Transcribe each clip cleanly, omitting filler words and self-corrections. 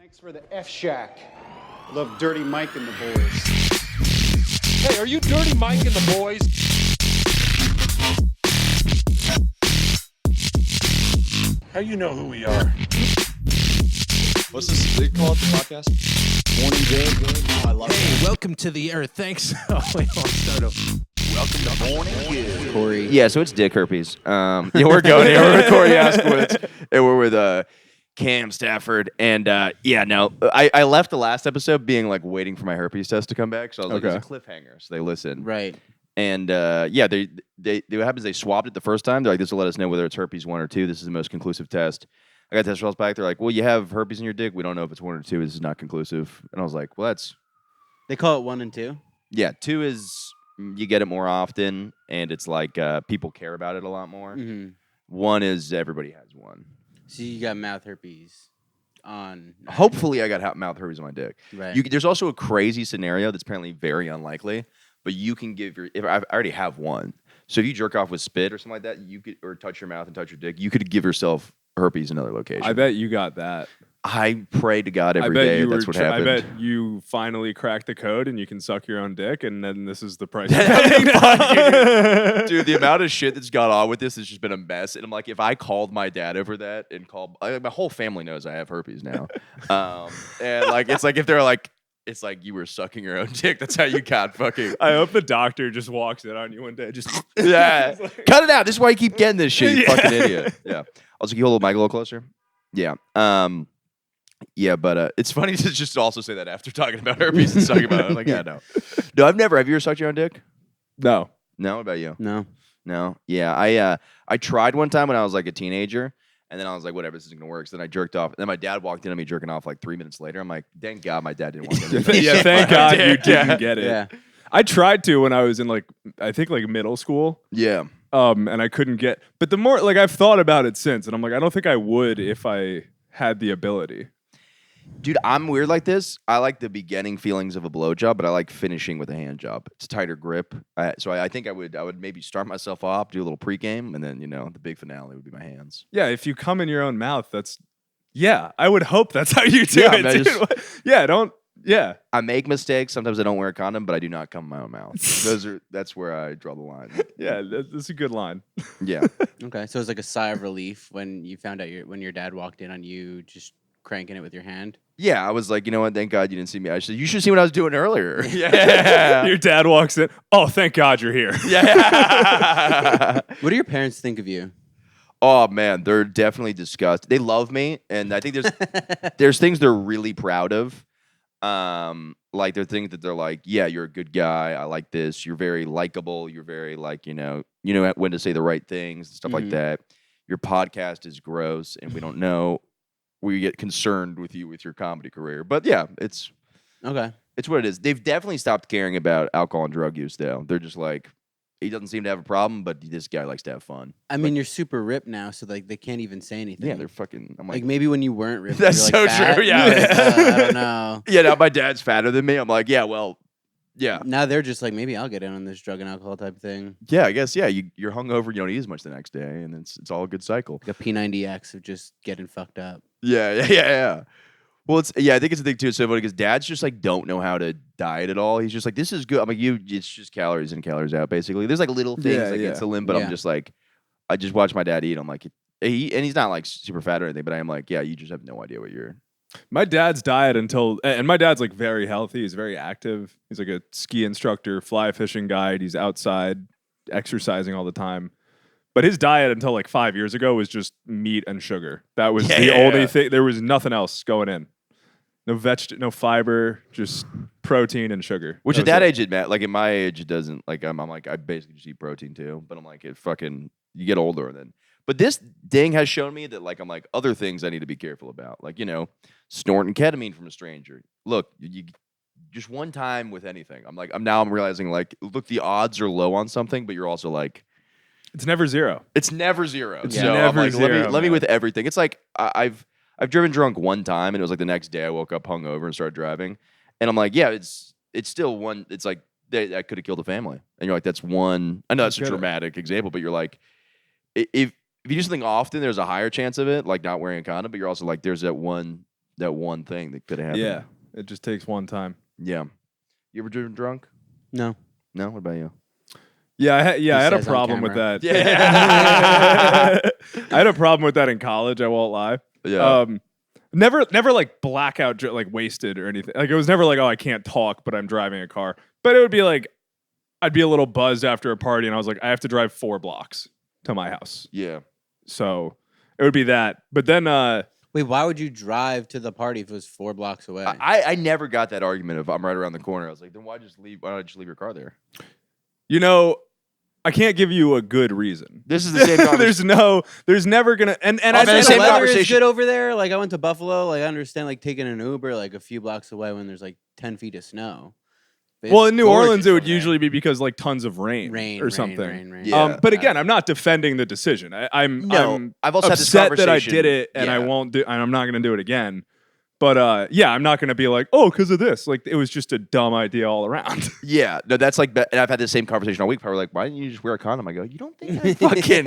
Thanks for the F Shack. Love Dirty Mike and the boys. Hey, are you Dirty Mike and the boys? How you know who we are? What's this they call it, the podcast? Morning, Jay. Oh, I love Hey, welcome to the Earth. Thanks. Oh, wait, I'll start over. Welcome to Morning Good. Corey. Yeah, so it's dick herpes. Yeah, we're going here. We're with Corey Yoskowitz, and we're with Cam Stafford. And I left the last episode being like waiting for my herpes test to come back. So I was like, it's a cliffhanger. So they listened. Right. And they what happens? They swabbed it the first time. They're like, this will let us know whether it's herpes 1 or 2. This is the most conclusive test. I got test results back. They're like, well, you have herpes in your dick. We don't know if it's 1 or 2. This is not conclusive. And I was like, well, that's They call it 1 and 2? yeah. 2 is you get it more often, and it's like people care about it a lot more. Mm-hmm. 1 is everybody has 1. So you got mouth herpes on. Hopefully, I got mouth herpes on my dick. Right. There's also a crazy scenario that's apparently very unlikely, but you can give I already have 1. So if you jerk off with spit or something like that, you could, or touch your mouth and touch your dick, you could give yourself herpes in another location. I bet you got that. I pray to God every day that's what happened. I bet you finally cracked the code and you can suck your own dick, and then this is the price. Dude, the amount of shit that's gone on with this has just been a mess. And I'm like, if I called my dad over that and my whole family knows I have herpes now. And like, it's like if they're like, it's like you were sucking your own dick. That's how you got fucking. I hope the doctor just walks in on you one day. Just yeah, cut it out. This is why you keep getting this shit. You fucking idiot. Yeah. Also, can you hold the mic a little closer? Yeah. Yeah, but it's funny to just also say that after talking about herpes and talking about it. I'm like, yeah, no. No, I've never. Have you ever sucked your own dick? no. No? What about you? No. Yeah, I tried one time when I was like a teenager, and then I was like, whatever, this isn't gonna work. So then I jerked off. And then my dad walked in on me jerking off like 3 minutes later. I'm like, thank God my dad didn't walk in. Yeah, thank God you didn't get it. Yeah. I tried to when I was in I think middle school. Yeah. And I couldn't get. But the more I've thought about it since, and I'm like, I don't think I would if I had the ability. Dude, I'm weird like this. I like the beginning feelings of a blowjob, but I like finishing with a hand job. It's a tighter grip. So I think I would maybe start myself off, do a little pregame, and then, the big finale would be my hands. Yeah, if you come in your own mouth, I would hope that's how you do Yeah, it. man, Dude. Yeah. I make mistakes. Sometimes I don't wear a condom, but I do not come in my own mouth. That's where I draw the line. Yeah, that's a good line. Yeah. Okay. So it's like a sigh of relief when you found out when your dad walked in on you just cranking it with your hand. Yeah, I was like, you know what? Thank God you didn't see me. I said, you should see what I was doing earlier. Yeah. Your dad walks in. Oh, thank God you're here. Yeah. What do your parents think of you? Oh man, they're definitely disgusted. They love me, and I think there's things they're really proud of. Like there are things that they're like, yeah, you're a good guy. I like this. You're very likable. You're very you know when to say the right things and stuff like that. Your podcast is gross, and we don't know. We get concerned with you with your comedy career, but yeah, it's Okay. It's what it is. They've definitely stopped caring about alcohol and drug use, though. They're just like, he doesn't seem to have a problem, but this guy likes to have fun. I mean, you're super ripped now, so they can't even say anything. Yeah, they're fucking. I'm like maybe when you weren't ripped. That's you're, so fat. true. Yeah. I don't know. Yeah, now my dad's fatter than me. I'm like, yeah, well, yeah. Now they're just like, maybe I'll get in on this drug and alcohol type thing. Yeah, I guess, yeah. You're hungover, you don't eat as much the next day, and it's all a good cycle. Like a P90X of just getting fucked up. Yeah. Well, I think it's a thing too. It's so funny because dads just don't know how to diet at all. He's just like, this is good. I'm like, it's just calories in, calories out, basically. There's little things insulin, but I'm just like, I just watch my dad eat. I'm like, and he's not super fat or anything, but I am like, yeah, you just have no idea what you're. My dad's diet and my dad's very healthy. He's very active. He's like a ski instructor, fly fishing guide. He's outside exercising all the time. But his diet until 5 years ago was just meat and sugar. That was the only thing. There was nothing else going in. No fiber, just protein and sugar. Which at that age, at my age, it doesn't. I'm like, I basically just eat protein too. But I'm like, you get older then. But this thing has shown me that I'm like, other things I need to be careful about. Snorting ketamine from a stranger. Look, you just one time with anything. I'm realizing look, the odds are low on something, but you're also like, it's never zero. It's never zero. It's so never I'm like, zero. let me with everything. It's like I've driven drunk one time, and it was the next day I woke up hungover and started driving, and I'm like, yeah, it's still one. It's like that could have killed a family, and you're like, that's one. I know that's a dramatic example, but you're like, if you do something often, there's a higher chance of it, not wearing a condom, but you're also like, there's that one that one thing that could have happened. Yeah, it just takes one time. Yeah. You ever driven drunk? No. No. What about you? Yeah, I had a says on problem with camera. that. Yeah. I had a problem with that in college. I won't lie. Yeah. Never like blackout, like wasted or anything. Like it was never like, oh, I can't talk, but I'm driving a car. But it would be like, I'd be a little buzzed after a party, and I was like, I have to drive 4 blocks to my house. Yeah. So it would be that. But then, Wait, why would you drive to the party if it was 4 blocks away? I never got that argument of I'm right around the corner. I was like, then why not just leave your car there? you know, I can't give you a good reason. This is the same conversation. there's never gonna, and I've I had the the same weather is conversation. good over there. Like I went to Buffalo. Like I understand like taking an Uber like a few blocks away when there's like 10 feet of snow. But well, it's in New Orleans, gorgeous it would over there. usually be because like tons of rain, rain or something. Rain. Yeah. But again, I'm not defending the decision. I'm I've also had this upset that I conversation. did it, and I won't do, and I'm not going to do it again. But yeah, I'm not going to be like, oh, because of this. Like it was just a dumb idea all around. Yeah, no, that's like, and I've had the same conversation all week. People are like, "Why didn't you just wear a condom?" I go, "You don't think I fucking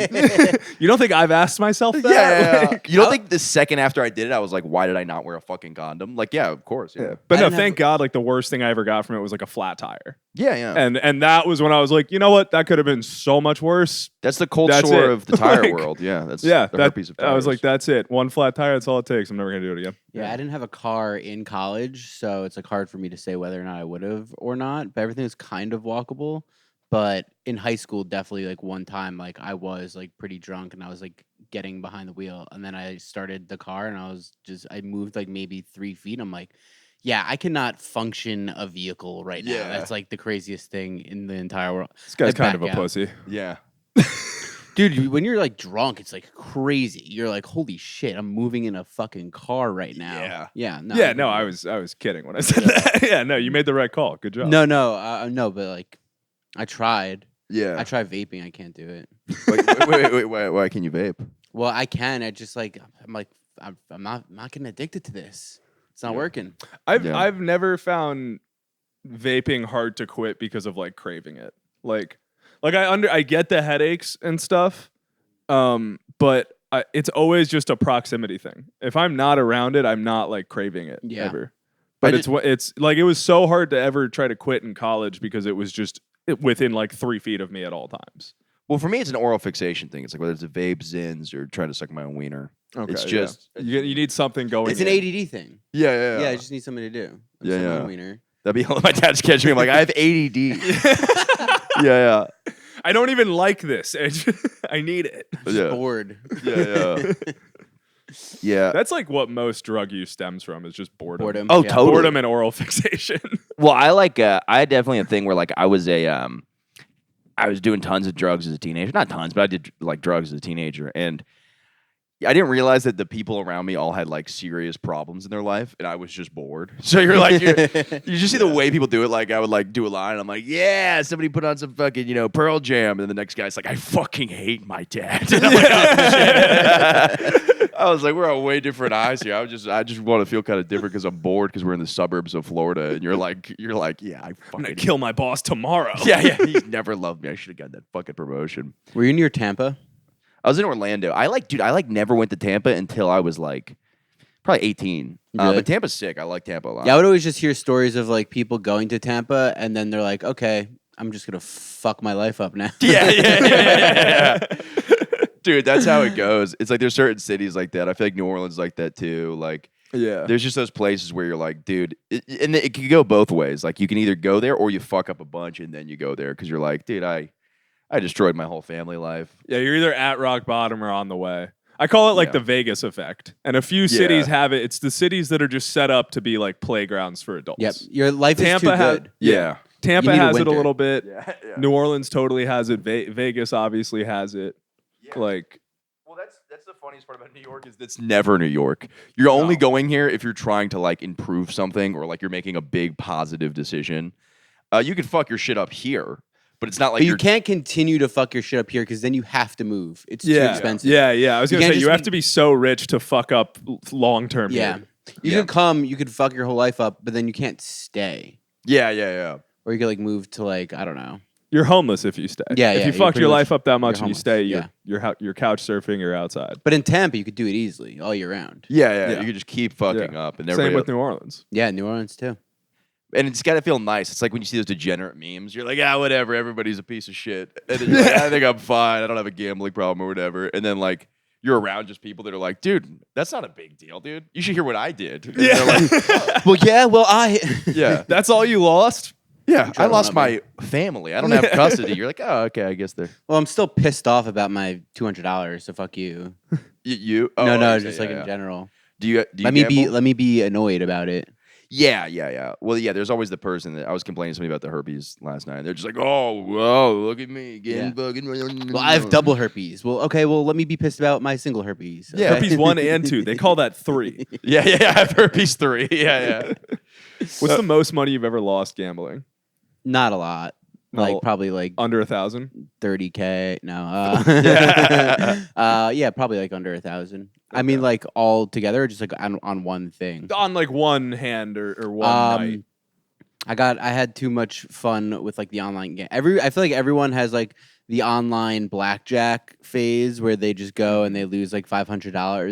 You don't think I've asked myself that? yeah. Like, You don't think the second after I did it, I was like, "Why did I not wear a fucking condom?" Like, yeah, of course, yeah, But I no, didn't thank God. Like the worst thing I ever got from it was like a flat tire, yeah. and that was when I was like, you know what, that could have been so much worse. That's the cold That's sore it. of the tire Like, world. Yeah, that's Yeah, the that herpes of tires. I was like, that's it. One flat tire. That's all it takes. I'm never gonna do it again. Yeah, I didn't have a car in college, so it's like hard for me to say whether or not I would have or not. But everything is kind of walkable. But in high school, definitely like one time, like I was like pretty drunk and I was like getting behind the wheel, and then I started the car and I moved like maybe 3 feet. I'm like, yeah, I cannot function a vehicle right now. Yeah. That's like the craziest thing in the entire world. This guy's I kind of back a out. pussy. yeah, Dude, when you're like drunk, it's like crazy. You're like, holy shit, I'm moving in a fucking car right now. Yeah. Yeah. No, Yeah, no, I was kidding when I said that. Yeah, no, you made the right call. Good job. No, but like, I tried. yeah. I tried vaping. I can't do it. Wait, why can you vape? Well, I can. I just like, I'm not getting addicted to this. It's not working. I've never found vaping hard to quit because of like craving it. Like I get the headaches and stuff, but it's always just a proximity thing. If I'm not around it, I'm not like craving it Yeah. ever. But I it's like it was so hard to ever try to quit in college because it was just within like 3 feet of me at all times. Well, for me, it's an oral fixation thing. It's like whether it's a vape, Zins, or trying to suck my own wiener. Okay, It's yeah. just you need something going. It's an in. ADD thing. yeah. Yeah, I just need something to do. Yeah, Suck my yeah. wiener. That'd be my dad's catching me. I'm like, I have ADD. yeah. I don't even like this. I need it. Yeah. Bored. Yeah. Yeah. That's like what most drug use stems from is just boredom. Boredom. Oh, yeah. totally. Boredom and oral fixation. Well, I had definitely a thing where like I was doing tons of drugs as a teenager. Not tons, but I did like drugs as a teenager. And I didn't realize that the people around me all had like serious problems in their life, and I was just bored. So you're like, you just see the way people do it. Like I would like do a line, and I'm like, yeah, somebody put on some fucking Pearl Jam, and then the next guy's like, I fucking hate my dad. And I'm like, oh, shit. I was like, we're on way different eyes here. I just want to feel kind of different because I'm bored because we're in the suburbs of Florida, and you're like, yeah, I I'm fucking gonna kill my boss tomorrow. yeah. He never loved me. I should have gotten that fucking promotion. Were you near Tampa? I was in Orlando. I never went to Tampa until I was like probably 18. Really? But Tampa's sick. I like Tampa a lot. Yeah, I would always just hear stories of like people going to Tampa and then they're like, okay, I'm just gonna fuck my life up now. Yeah. Dude, that's how it goes. It's like there's certain cities like that. I feel like New Orleans is like that too. Like Yeah. there's just those places where you're like, dude, and it can go both ways. Like you can either go there or you fuck up a bunch and then you go there because you're like, dude, I destroyed my whole family life. Yeah, you're either at rock bottom or on the way. I call it like Yeah. the Vegas effect. And a few cities have it. It's the cities that are just set up to be like playgrounds for adults. Yep. Your life Tampa is too good. Yeah. Tampa You need a has it a winter. little bit. Yeah. New Orleans totally has it. Vegas obviously has it. Like, Well, that's the funniest part about New York is that's never New York. You're only No. going here if you're trying to like improve something or like you're making a big positive decision. You can fuck your shit up here, but it's not like But you you're can't continue to fuck your shit up here because then you have to move. It's too yeah. expensive. Yeah. I was You going to can't say, you just have be- to be so rich to fuck up long term. Yeah. You Yeah. could come, you could fuck your whole life up, but then you can't stay. Yeah. Or you could like move to like, I don't know. You're homeless if you stay. Yeah, If yeah, you you're fucked pretty your much- life up that much you're and you homeless, stay, yeah. you're couch surfing, you're outside. But in Tampa, you could do it easily all year round. Yeah, Yeah. you could just keep fucking Yeah. up, and Same everybody with New Orleans. Yeah, New Orleans too. and it's got to feel nice. It's like when you see those degenerate memes. You're like, whatever. Everybody's a piece of shit. And then you're like, I think I'm fine. I don't have a gambling problem or whatever. And then like you're around just people that are like, dude, that's not a big deal, dude. You should hear what I did. And they're like, Well, yeah. Well, yeah, That's all you lost? yeah. I Trouble lost number. my family. I don't have custody. You're like, oh, okay. I guess they're Well, I'm still pissed off about my $200. So fuck you. you. Oh, no, okay, just yeah, like yeah. in general. Do you Let me gamble? be annoyed about it. Yeah. Well, yeah. There's always the person that I was complaining to somebody about the herpes last night. They're just like, oh, whoa, look at me getting fucking. Well, I have double herpes. Well, okay. Well, let me be pissed about my single herpes. Yeah. Herpes 1 and 2. They call that 3. Yeah. I have herpes 3. Yeah. What's the most money you've ever lost gambling? Not a lot. No. Like probably like Under 1,000? 30K. No. Yeah, probably like under 1,000. I mean, like all together, or just like on one thing. On like one hand or one night. I had too much fun with like the online game. I feel like everyone has like the online blackjack phase where they just go and they lose like $500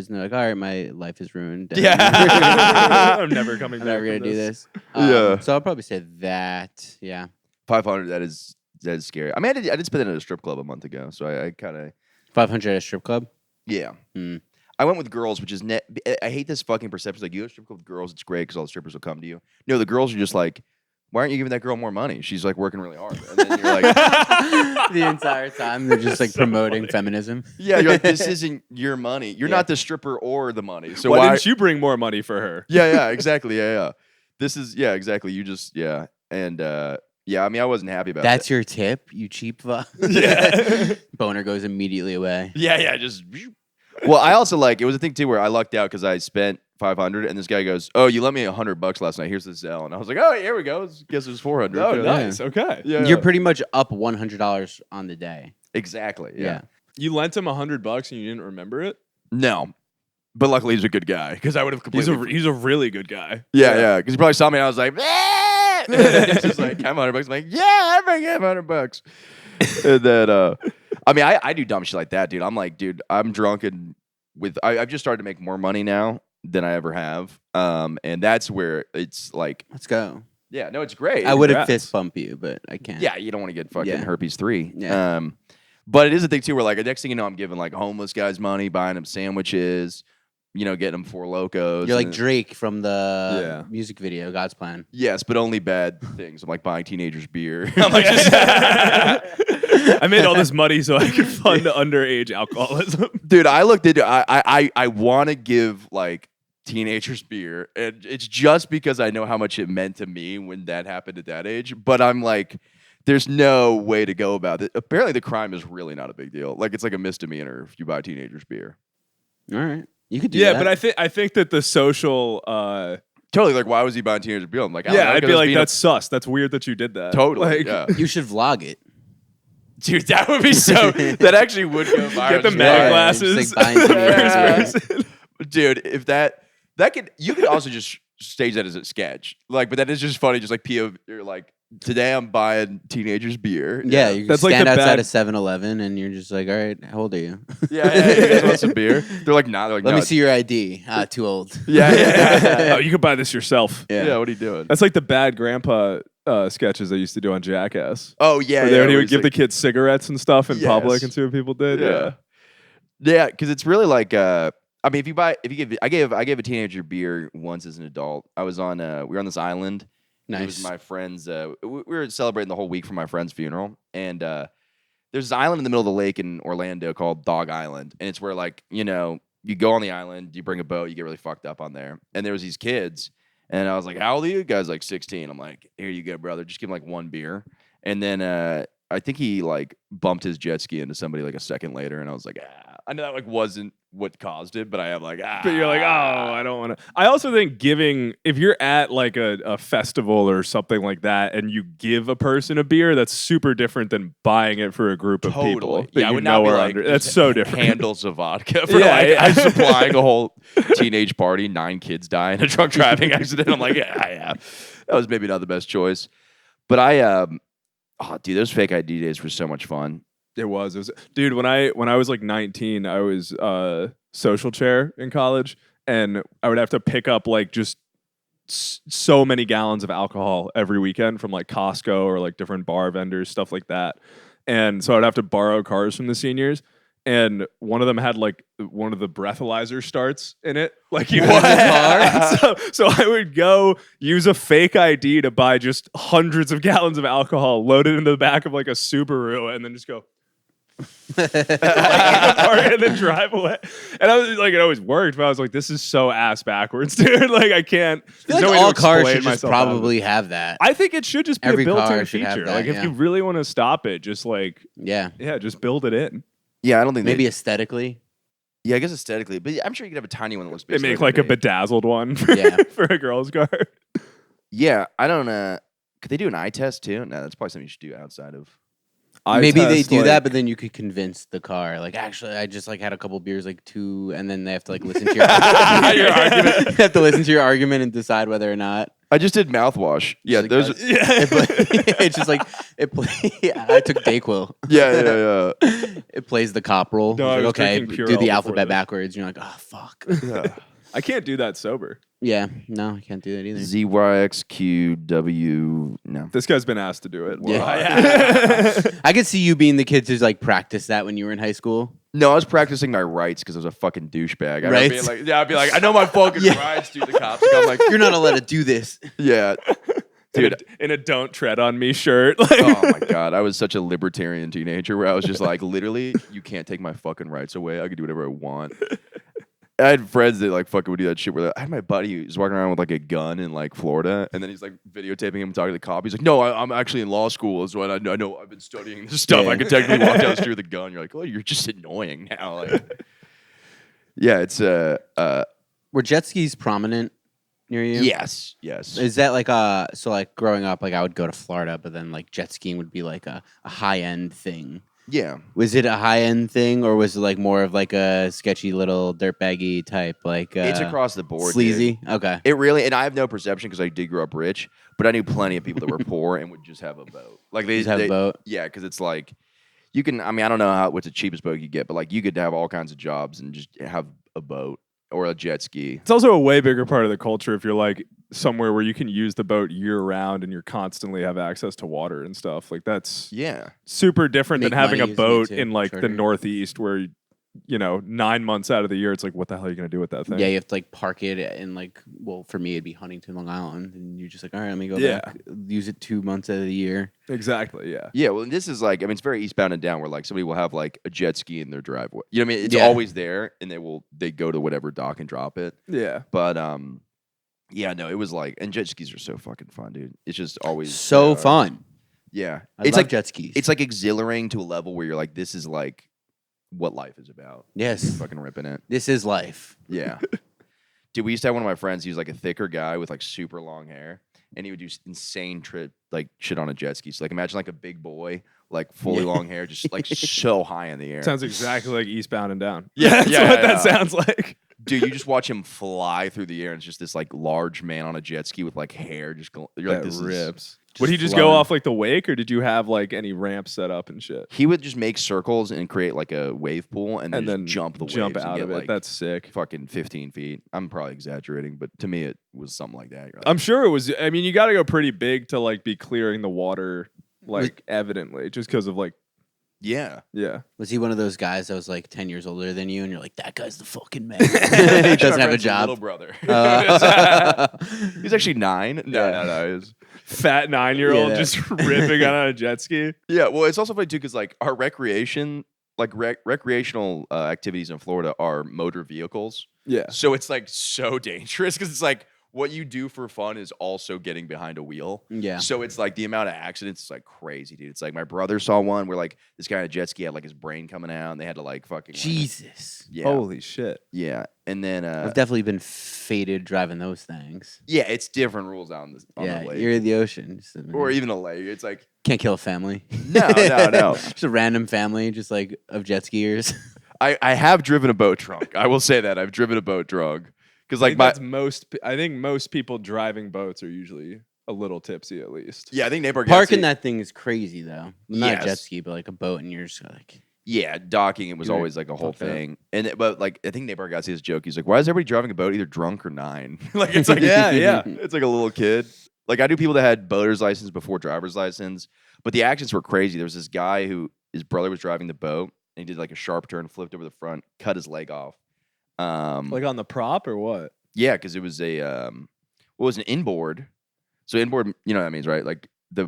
and they're like, all right, my life is ruined. I'm never coming I'm back. never gonna from do this. Yeah. So I'll probably say that. Yeah. 500. That is scary. I mean, I did spend it at a strip club a month ago, so I kind of 500 at a strip club. yeah. Hmm. I went with girls, which is I hate this fucking perception. Like you go to a strip club with girls, it's great because all the strippers will come to you. No, the girls are just like, why aren't you giving that girl more money? She's like working really hard, and then you're like, The entire time they're just like promoting feminism. yeah, you're like, this isn't your money. You're not the stripper or the money. So Why why? didn't you bring more money for her? Yeah, exactly. Yeah. This is exactly. You just and yeah. I mean, I wasn't happy about That's that. your tip, you cheap fuck. Yeah. Boner goes immediately away. Yeah, just. Well, I also like it was a thing too where I lucked out because I spent 500 and this guy goes, "Oh, you lent me $100 last night. Here's the Zelle," and I was like, "Oh, here we go. Guess it was 400." Oh, Yeah. nice. Okay. Yeah, You're pretty much up $100 on the day. exactly. Yeah. You lent him $100 and you didn't remember it? No, but luckily he's a good guy because I would have He's completely. a really good guy. Yeah, because he probably saw me and I was like, he's just like, "Have $100." I'm like, "Yeah, I bring him $100." And then, I mean, I do dumb shit like that, dude. I'm like, dude, I'm drunk and I've just started to make more money now than I ever have. And that's where it's like, Let's go. yeah, no, it's great. I would have Congrats. fist bump you, but I can't. Yeah, you don't want to get fucking Yeah. herpes 3. Yeah. But it is a thing too where like the next thing you know, I'm giving like homeless guys money, buying them sandwiches, getting them 4 Locos. You're like and- Drake from the Yeah. music video, God's Plan. yes, but only bad things. I'm like buying teenagers beer. I'm like, just, I made all this money so I could fund underage alcoholism. dude, I looked into. I want to give like teenagers beer, and it's just because I know how much it meant to me when that happened at that age. But I'm like, there's no way to go about it. Apparently, the crime is really not a big deal. Like it's like a misdemeanor if you buy teenagers beer. All right. You could do Yeah, that. but I think that the social Totally. Like, why was he buying teenagers beer? I'm like, I don't know, I'd 'cause be it's like, being a- that's sus. That's weird that you did that. totally. Like, Yeah. You should vlog it. Dude, that would be so. That actually would go viral. Get the Just meta like- glasses. Just, like, buying Yeah. First person. Dude, if that could, you could also just stage that as a sketch. Like, but that is just funny. Just like POV, you're like, today I'm buying teenagers beer. Yeah, you That's like stand the outside bad- of 7-Eleven and you're just like, all right, how old are you? Yeah. You guys want some beer? They're like, nah. They're like, Let no. me see your ID. Too old. Yeah. Oh, you could buy this yourself. Yeah. What are you doing? That's like the bad grandpa sketches they used to do on Jackass. Oh yeah. Where yeah. he where would he's give the like- kids cigarettes and stuff in public Yes. and see what people did. Yeah. Yeah, because it's really like I mean, I gave a teenager beer once as an adult. I was on we were on this island. It was Nice. my friend's. We were celebrating the whole week for my friend's funeral, and there's this island in the middle of the lake in Orlando called Dog Island, and it's where like you go on the island, you bring a boat, you get really fucked up on there, and there was these kids, and I was like, "How old are you?" Guys like 16. I'm like, "Here you go, brother. Just give him like one beer," and then I think he like bumped his jet ski into somebody like a second later, and I was like, I know that like wasn't what caused it, but I have like But you're like, oh, I don't want to. I also think if you're at like a festival or something like that and you give a person a beer, that's super different than buying it for a group of people. That I you would not be know are like under. That's just so different. handles of vodka for Yeah, like yeah. I'm supplying a whole teenage party, 9 kids die in a drunk driving accident. I'm like, yeah, that was maybe not the best choice, but Oh, dude, those fake ID days were so much fun. It was dude. When I was like 19, I was social chair in college, and I would have to pick up like just so many gallons of alcohol every weekend from like Costco or like different bar vendors, stuff like that. And so I'd have to borrow cars from the seniors. And one of them had like one of the breathalyzer starts in it, like you had in the car. So I would go use a fake ID to buy just hundreds of gallons of alcohol, load it into the back of like a Subaru, and then just go like, and then drive away. And I was like, it always worked, but I was like, this is so ass backwards, dude. Like I can't. I feel like no way all to cars explain should just myself out of it. probably have that. I think it should just be Every a car built-in should have feature. that, Like if yeah. you really want to stop it, just like Yeah. just build it in. Yeah, I don't think Maybe they, aesthetically. yeah, I guess aesthetically, but I'm sure you could have a tiny one that looks. They basically make like a me. bedazzled one for, Yeah. for a girl's car. Yeah, I don't. Could they do an eye test too? No, that's probably something you should do outside of. Maybe they test, do like- that, but then you could convince the car. Like, actually, I just like had a couple beers, like 2, and then they have to like listen to your, Your argument. They have to listen to your argument and decide whether or not. I just did mouthwash. Yeah, like, those. It's just like yeah, I took Dayquil. Yeah. It plays the cop roll. No, It's I was like, okay, drinking do Purell the before alphabet this. backwards. And you're like, oh fuck. I can't do that sober. Yeah, no, I can't do that either. ZYXQW. No. This guy's been asked to do it. Yeah. I could see you being the kid to like practice that when you were in high school. No, I was practicing my rights because I was a fucking douchebag. I remember being Rights? like, I'd be like, I know my fucking Yeah. rights, dude. The cops. I'm like, You're not allowed to do this. yeah. Dude, in a "Don't Tread on Me" shirt. Like, oh my god, I was such a libertarian teenager where I was just like, literally, you can't take my fucking rights away. I can do whatever I want. I had friends that like fucking would do that shit. Where I had my buddy who was walking around with like a gun in like Florida, and then he's like videotaping him talking to the cop. He's like, "No, I'm actually in law school, is what I know. I've been studying this stuff. Yeah. I could technically walk down the street with a gun." You're like, "Oh, you're just annoying now." Like, yeah, it's Were jet skis prominent near you? yes. Is that like so like growing up, like I would go to Florida, but then like jet skiing would be like a high end thing. Yeah. Was it a high end thing, or was it like more of like a sketchy little dirtbaggy type, like It's across the board. sleazy? Dude. Okay. It really, and I have no perception because I did grow up rich, but I knew plenty of people that were poor and would just have a boat. Like they Just have a boat? Yeah, because it's like you can. I mean, I don't know what's the cheapest boat you get, but like you could have all kinds of jobs and just have a boat or a jet ski. it's also a way bigger part of the culture if you're like somewhere where you can use the boat year round and you're constantly have access to water and stuff. Like that's Yeah. super different Make than having a money using it boat too, in like the shorter. Northeast where 9 months out of the year it's like, what the hell are you gonna do with that thing? Yeah, you have to like park it in like, well, for me it'd be Huntington, Long Island, and you're just like, all right, let me go Yeah. back, use it 2 months out of the year. Exactly. Yeah. Yeah, well, this is like, I mean, it's very eastbound and down where like somebody will have like a jet ski in their driveway. You know what I mean? It's Yeah. always there, and they go to whatever dock and drop it. Yeah. But yeah, no, it was like, and jet skis are so fucking fun, dude. It's just always So fun. Yeah, I it's love like jet skis. it's like exhilarating to a level where you're like, this is like what life is about. Yes. Fucking ripping it. This is life. Yeah. Dude, we used to have one of my friends. He was like a thicker guy with like super long hair, and he would do insane like shit on a jet ski. So like imagine like a big boy, like fully Yeah. long hair, just like so high in the air. Sounds exactly like Eastbound and Down. Yeah, That's yeah, what yeah. that sounds like. Dude, you just watch him fly through the air, and it's just this like large man on a jet ski with like hair just going. You're like, That this rips. is. Would he just go flowing. off like the wake, or did you have like any ramps set up and shit? He would just make circles and create like a wave pool, and then, And just then jump the jump waves and out get, of it. Like, That's sick. fucking 15 feet. I'm probably exaggerating, but to me it was something like that. You're like, I'm sure it was. I mean, you got to go pretty big to like be clearing the water, like evidently, just because of like, yeah. yeah. Was he one of those guys that was like 10 years older than you, and you're like, that guy's the fucking man? My He doesn't have a friend's job. Little brother. Uh, He's actually 9. No. He was, Fat 9-year-old Yeah. just ripping on a jet ski. yeah. Well, it's also funny too because like our recreational activities in Florida are motor vehicles. Yeah. So it's like so dangerous because it's like what you do for fun is also getting behind a wheel. Yeah. So it's like the amount of accidents is like crazy, dude. It's like my brother saw one where like this guy on a jet ski had like his brain coming out and they had to like fucking like, Jesus. yeah. Holy shit. Yeah. And then I've definitely been faded driving those things. yeah, it's different rules on the Yeah, lake. you're in the ocean. Just, Or even a lake. It's like can't kill a family. no. Just a random family, just like of jet skiers. I have driven a boat drunk. I will say that. I've driven a boat drunk. Because I like think my that's most. I think most people driving boats are usually a little tipsy at least. Yeah, I think Nate Bargatze. Parking that thing is crazy though. Not a jet Yes. ski, but like a boat, and you're just like, Yeah, docking it was You're always like a whole fucked up. thing. But like I think Nate Bargatze's joke, he's like, why is everybody driving a boat either drunk or 9? Like it's like Yeah. it's like a little kid. Like I knew people that had boater's license before driver's license, but the accidents were crazy. There was this guy who his brother was driving the boat and he did like a sharp turn, flipped over the front, cut his leg off. Like on the prop or what? Yeah, because it was an inboard. So inboard, you know what that means, right? Like the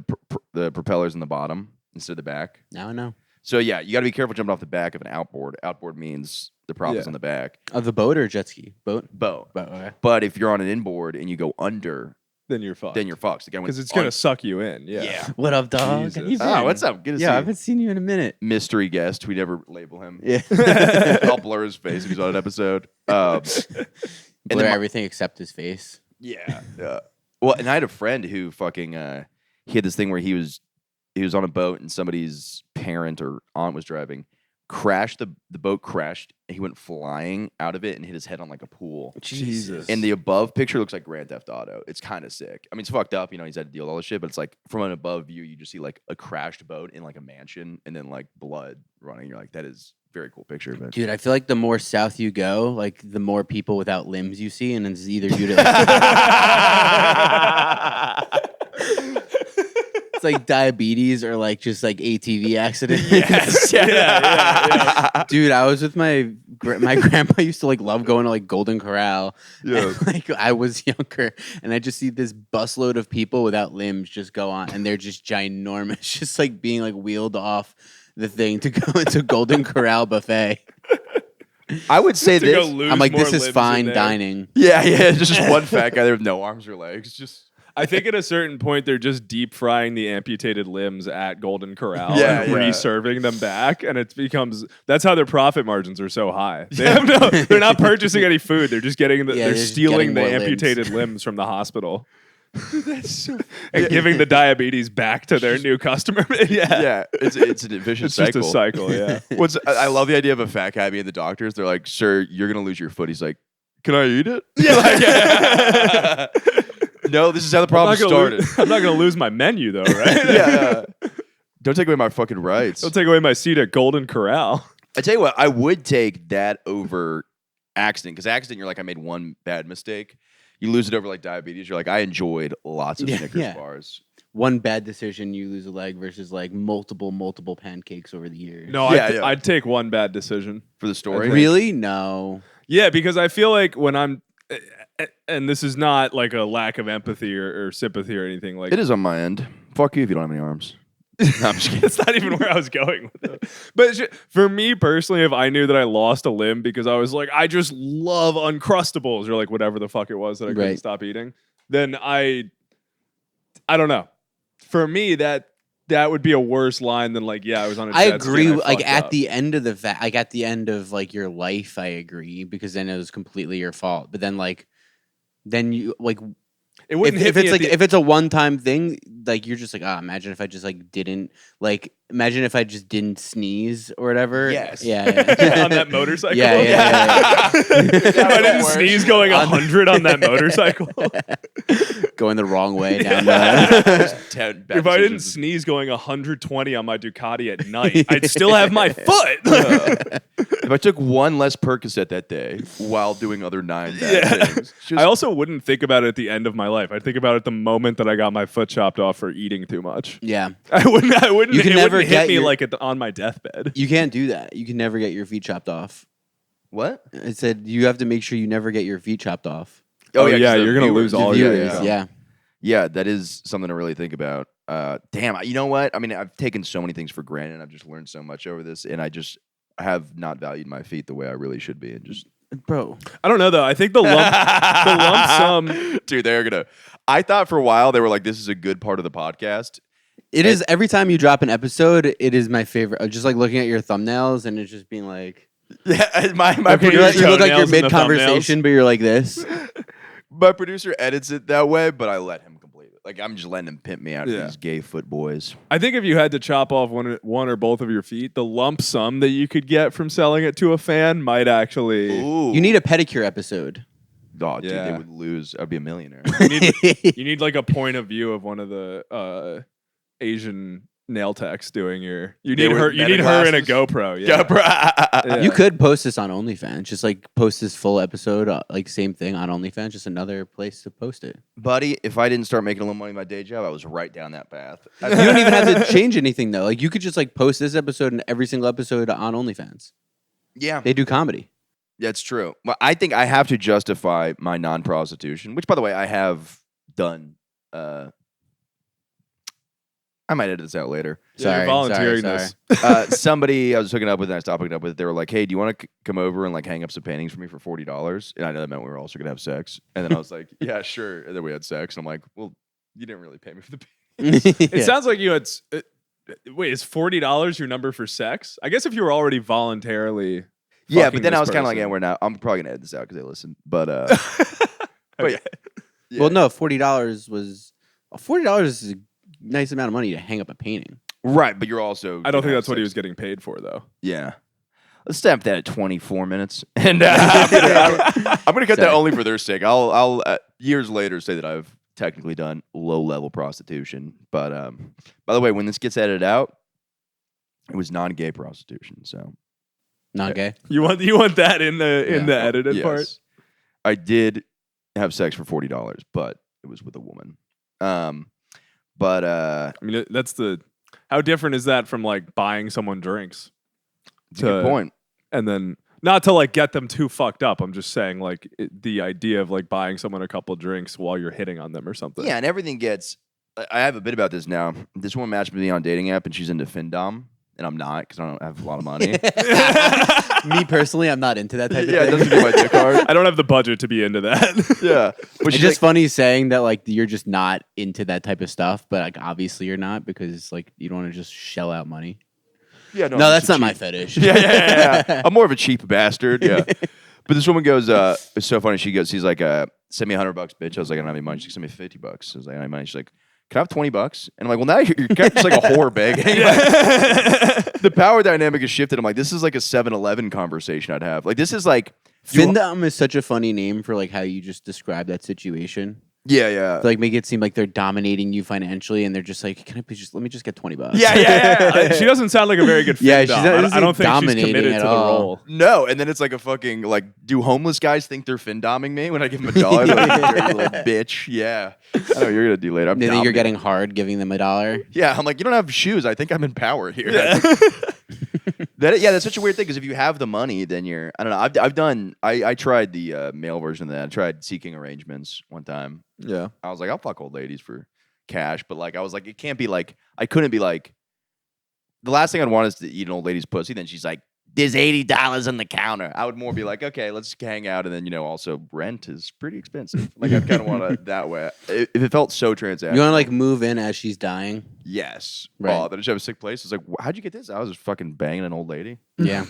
propellers in the bottom instead of the back. now I know. So yeah, you got to be careful jumping off the back of an outboard. Outboard means the prop is Yeah. on the back. Of the boat or jet ski? Boat. Boat. Okay. But if you're on an inboard and you go under, Then you're fucked. then you're fucked. The guy went because it's gonna on- suck you in. Yeah. Yeah. What up, dog? How Jesus. you Oh, been? what's up? Good to see Yeah, I you. haven't seen you in a minute. Mystery guest. We never label him. Yeah. I'll blur his face if he's on an episode. And Blur then everything except his face. yeah. Well, and I had a friend who fucking he had this thing where he was on a boat and somebody's parent or aunt was driving, crashed the boat crashed and he went flying out of it and hit his head on like a pool. Jesus. And the above picture looks like Grand Theft Auto. It's kind of sick. I mean, it's fucked up. You know, he's had to deal with all this shit, but it's like from an above view, you just see like a crashed boat in like a mansion and then like blood running. You're like, that is a very cool picture. But Dude, I feel like the more south you go, like the more people without limbs you see, and it's either due to it's like diabetes or like just like ATV accident. yes, yeah. Dude, I was with my grandpa used to like love going to like Golden Corral. Yeah. And, like I was younger, and I just see this busload of people without limbs just go on, and they're just ginormous, just like being like wheeled off the thing to go into Golden Corral buffet. I would say To go this. lose I'm like, more this is limbs in fine there. dining. Yeah, just one fat guy there with no arms or legs. Just I think at a certain point they're just deep frying the amputated limbs at Golden Corral Yeah, and yeah. reserving them back, and it becomes that's how their profit margins are so high. They're not purchasing any food; they're just getting Yeah, they're they're just stealing getting the more limbs. amputated limbs from the hospital. And giving the diabetes back to their new customer. yeah, it's a vicious It's cycle. just a cycle, yeah. I love the idea of a fat guy being the doctors. They're like, "Sir, you're gonna lose your foot." He's like, "Can I eat it?" Yeah. No, this is how the problem started. I'm not going to lose my menu, though, right? Yeah. Don't take away my fucking rights. Don't take away my seat at Golden Corral. I tell you what, I would take that over accident because accident, you're like, I made one bad mistake. You lose it over like diabetes. You're like, I enjoyed lots of Yeah, Snickers yeah. bars. One bad decision, you lose a leg versus like multiple pancakes over the years. No, Yeah. I'd take one bad decision. For the story. Really? No. Yeah, because I feel like when I'm, and this is not like a lack of empathy or sympathy or anything like. It is on my end. Fuck you if you don't have any arms. No, I'm just kidding. It's not even where I was going with it. But for me personally, if I knew that I lost a limb because I was like, I just love Uncrustables or like whatever the fuck it was that I couldn't Right. stop eating, then I don't know. For me, that would be a worse line than like, yeah, I was on a I jet ski agree. and I Like fucked at up. the end of like at the end of like your life, I agree because then it was completely your fault. But then you like It wouldn't if hit it's me like if it's a one time thing, like you're just like, imagine if I just like didn't like imagine if I just didn't sneeze or whatever. Yes. Yeah. on that motorcycle. Yeah. If I didn't sneeze going 100 on that motorcycle. Going the wrong way down If I didn't sneeze going 120 on my Ducati at night, I'd still have my foot. If I took one less Percocet that day while doing other 9 bad things. I also wouldn't think about it at the end of my life. I'd think about it the moment that I got my foot chopped off for eating too much. Yeah. I wouldn't. You can it never wouldn't get hit me your- like on my deathbed. You can't do that. You can never get your feet chopped off. What? It said you have to make sure you never get your feet chopped off. Oh, yeah, 'cause the you're gonna lose viewers- all the your viewers, income. Yeah. Yeah, that is something to really think about. Damn, you know what? I mean, I've taken so many things for granted. And I've just learned so much over this, and I just have not valued my feet the way I really should be. And just, Bro. I don't know though. I think the lump sum. dude, they're gonna. I thought for a while they were like, this is a good part of the podcast. It is every time you drop an episode, it is my favorite. Just like looking at your thumbnails and it's just being like Yeah, my Okay, you producer, look like you're toenails in the mid conversation, but you're like this. my producer edits it that way, but I let him complete it. Like I'm just letting him pimp me out to Yeah. these gay foot boys. I think if you had to chop off one or both of your feet, the lump sum that you could get from selling it to a fan might actually. Ooh, You need a pedicure episode. oh, dude, they Yeah. would lose. I'd be a millionaire. You need like a point of view of one of the Asian nail techs doing your. You They need wear her. You meta need her in a glasses? GoPro. Yeah. Yeah. You could post this on OnlyFans. Just like post this full episode, like same thing on OnlyFans. Just another place to post it. Buddy, if I didn't start making a little money in my day job, I was right down that path. You don't even have to change anything though. Like you could just like post this episode and every single episode on OnlyFans. Yeah, They do comedy. that's true. Well, I think I have to justify my non-prostitution, which, by the way, I have done. I might edit this out later. Yeah, you're volunteering this. Somebody I was hooking up with, and I stopped hooking up with. They were like, "Hey, do you want to come over and like hang up some paintings for me for $40?" And I know that meant we were also gonna have sex. And then I was like, "Yeah, sure." And then we had sex, and I'm like, "Well, you didn't really pay me for the paintings." It sounds like you had. Wait, is $40 your number for sex? I guess if you were already voluntarily. Yeah, fucking but then I this was kind of like, person. "Yeah, we're not." I'm probably gonna edit this out because they listen. But Okay. yeah. Well, no, $40 was $40 is a nice amount of money to hang up a painting. Right, but you're also. I don't think gonna that's what he have was getting paid for, though. Yeah. Let's stamp that at 24 minutes, and I'm gonna cut that Sorry. only for their sake. I'll years later say that I've technically done low level prostitution. But by the way, when this gets edited out, it was non-gay prostitution. So Not gay. You want that in the edited yes. part? I did have sex for $40, but it was with a woman. But I mean, that's the. How different is that from like buying someone drinks? it's a good point. And then not to like get them too fucked up. I'm just saying like the idea of like buying someone a couple drinks while you're hitting on them or something. Yeah, and everything gets. I have a bit about this now. This woman matched with me on a dating app, and she's into Findom, and I'm not because I don't have a lot of money. Me personally, I'm not into that type of Yeah, it thing. doesn't get my dick hard. I don't have the budget to be into that. Yeah, but It's she's just like, funny saying that like you're just not into that type of stuff, but like obviously you're not because like you don't want to just shell out money. yeah, No, I'm that's just a not my cheap- fetish. Yeah. I'm more of a cheap bastard. Yeah, but this woman goes, it's so funny. She's like, send me $100, bitch. I was like, I don't have any money. She sent me $50. I was like, I don't have money. She's like, can I have $20? And I'm like, well, now you're kind of just like a whore begging. The power dynamic has shifted. I'm like, this is like a 7-Eleven conversation I'd have. Like, this is like, Findom is such a funny name for like how you just describe that situation. yeah. To, like make it seem like they're dominating you financially, and they're just like, "Can I please just let me just get $20?" Yeah. She doesn't sound like a very good. Yeah, fit she's dom. not- I doesn't don't seem think she's dominating committed at to the all. role. No, and then it's like a fucking like, do homeless guys think they're findoming me when I give them $1? Like, you dirty little bitch. Yeah, I know what you're gonna do later. I'm They think you're dominating. getting hard giving them $1. Yeah, I'm like, you don't have shoes. I think I'm in power here. That's such a weird thing because if you have the money, then you're. I don't know. I've done. I tried the male version of that. I tried seeking arrangements one time. Yeah. I was like, I'll fuck old ladies for cash, but like, I was like, it can't be like. I couldn't be like. The last thing I'd want is to eat an old lady's pussy. Then she's like, "There's $80 on the counter." I would more be like, okay, let's hang out, and then also rent is pretty expensive. Like I kind of want it that way. If it felt so transactional. You want to like move in as she's dying? Yes. Right. Oh, did she have a sick place? It's like, how'd you get this? I was just fucking banging an old lady. Yeah.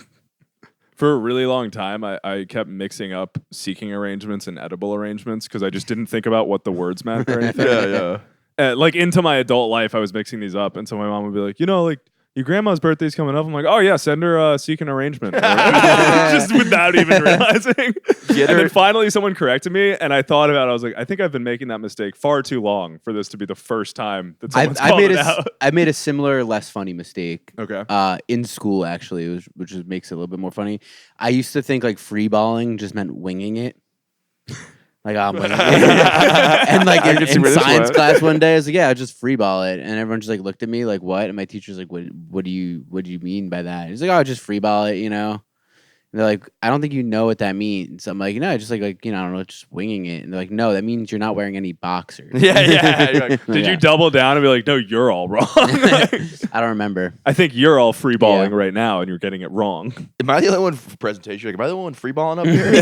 For a really long time, I kept mixing up seeking arrangements and edible arrangements because I just didn't think about what the words meant or anything. Like into my adult life, I was mixing these up, and so my mom would be like, like your grandma's birthday's coming up. I'm like, oh yeah, send her seek an arrangement, just without even realizing. And then finally, someone corrected me, and I thought about it. I was like, I think I've been making that mistake far too long for this to be the first time that someone's called it out. I made a similar, less funny mistake. Okay. In school, actually, which makes it a little bit more funny. I used to think like free balling just meant winging it. Like I'm winging it. And like I can see in where this science went. class one day, I was like, "Yeah, I'll just free ball it," and everyone just like looked at me like, "What?" And my teacher's like, "What do you mean by that?" He's like, "Oh, just free ball it," And they're like, "I don't think you know what that means." I'm like, "No, just like I don't know, just winging it." And they're like, "No, that means you're not wearing any boxers." Yeah. You're like, Did Yeah. you double down and be like, no, you're all wrong? I don't remember. I think you're all free balling Yeah. right now and you're getting it wrong. am I the only one for presentation? Like, am I the only one free balling up here?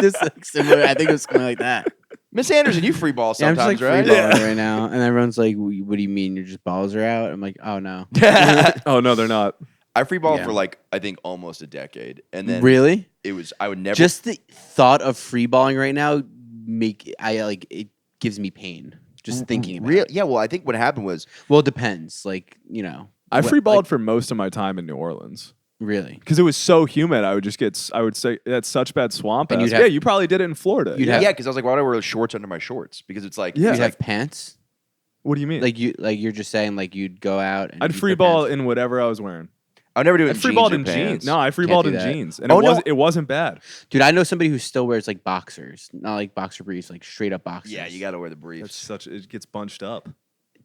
This like similar. I think it was something like that. Miss Anderson, you free ball Yeah, I'm just sometimes, like right? free balling right now, and everyone's like, "What do you mean? Your just balls are out?" I'm like, "Oh no." Oh, no, they're not. I free balled Yeah. for like I think almost a decade, and then Really? it was I would never Just the thought of free balling right now it gives me pain just thinking about real. it. Yeah, well, I think what happened was Well, it depends. Like I what- free balled like- for most of my time in New Orleans. Really? Because it was so humid. I would say that's such bad swamp And ass. you'd have- you probably did it in Florida. You'd Yeah, have- because I was like, why do I wear shorts under my shorts? Because it's like, Yeah. You'd it's have like pants? What do you mean? Like you're just saying like you'd go out and I'd you'd free put ball pants- in whatever I was wearing. I never do it I in free jeans balled or in pants. jeans. No, I free Can't balled do in that. jeans, and Oh, it no. it wasn't bad. Dude, I know somebody who still wears like boxers, not like boxer briefs, like straight up boxers. Yeah, you got to wear the That's briefs. such it gets bunched up.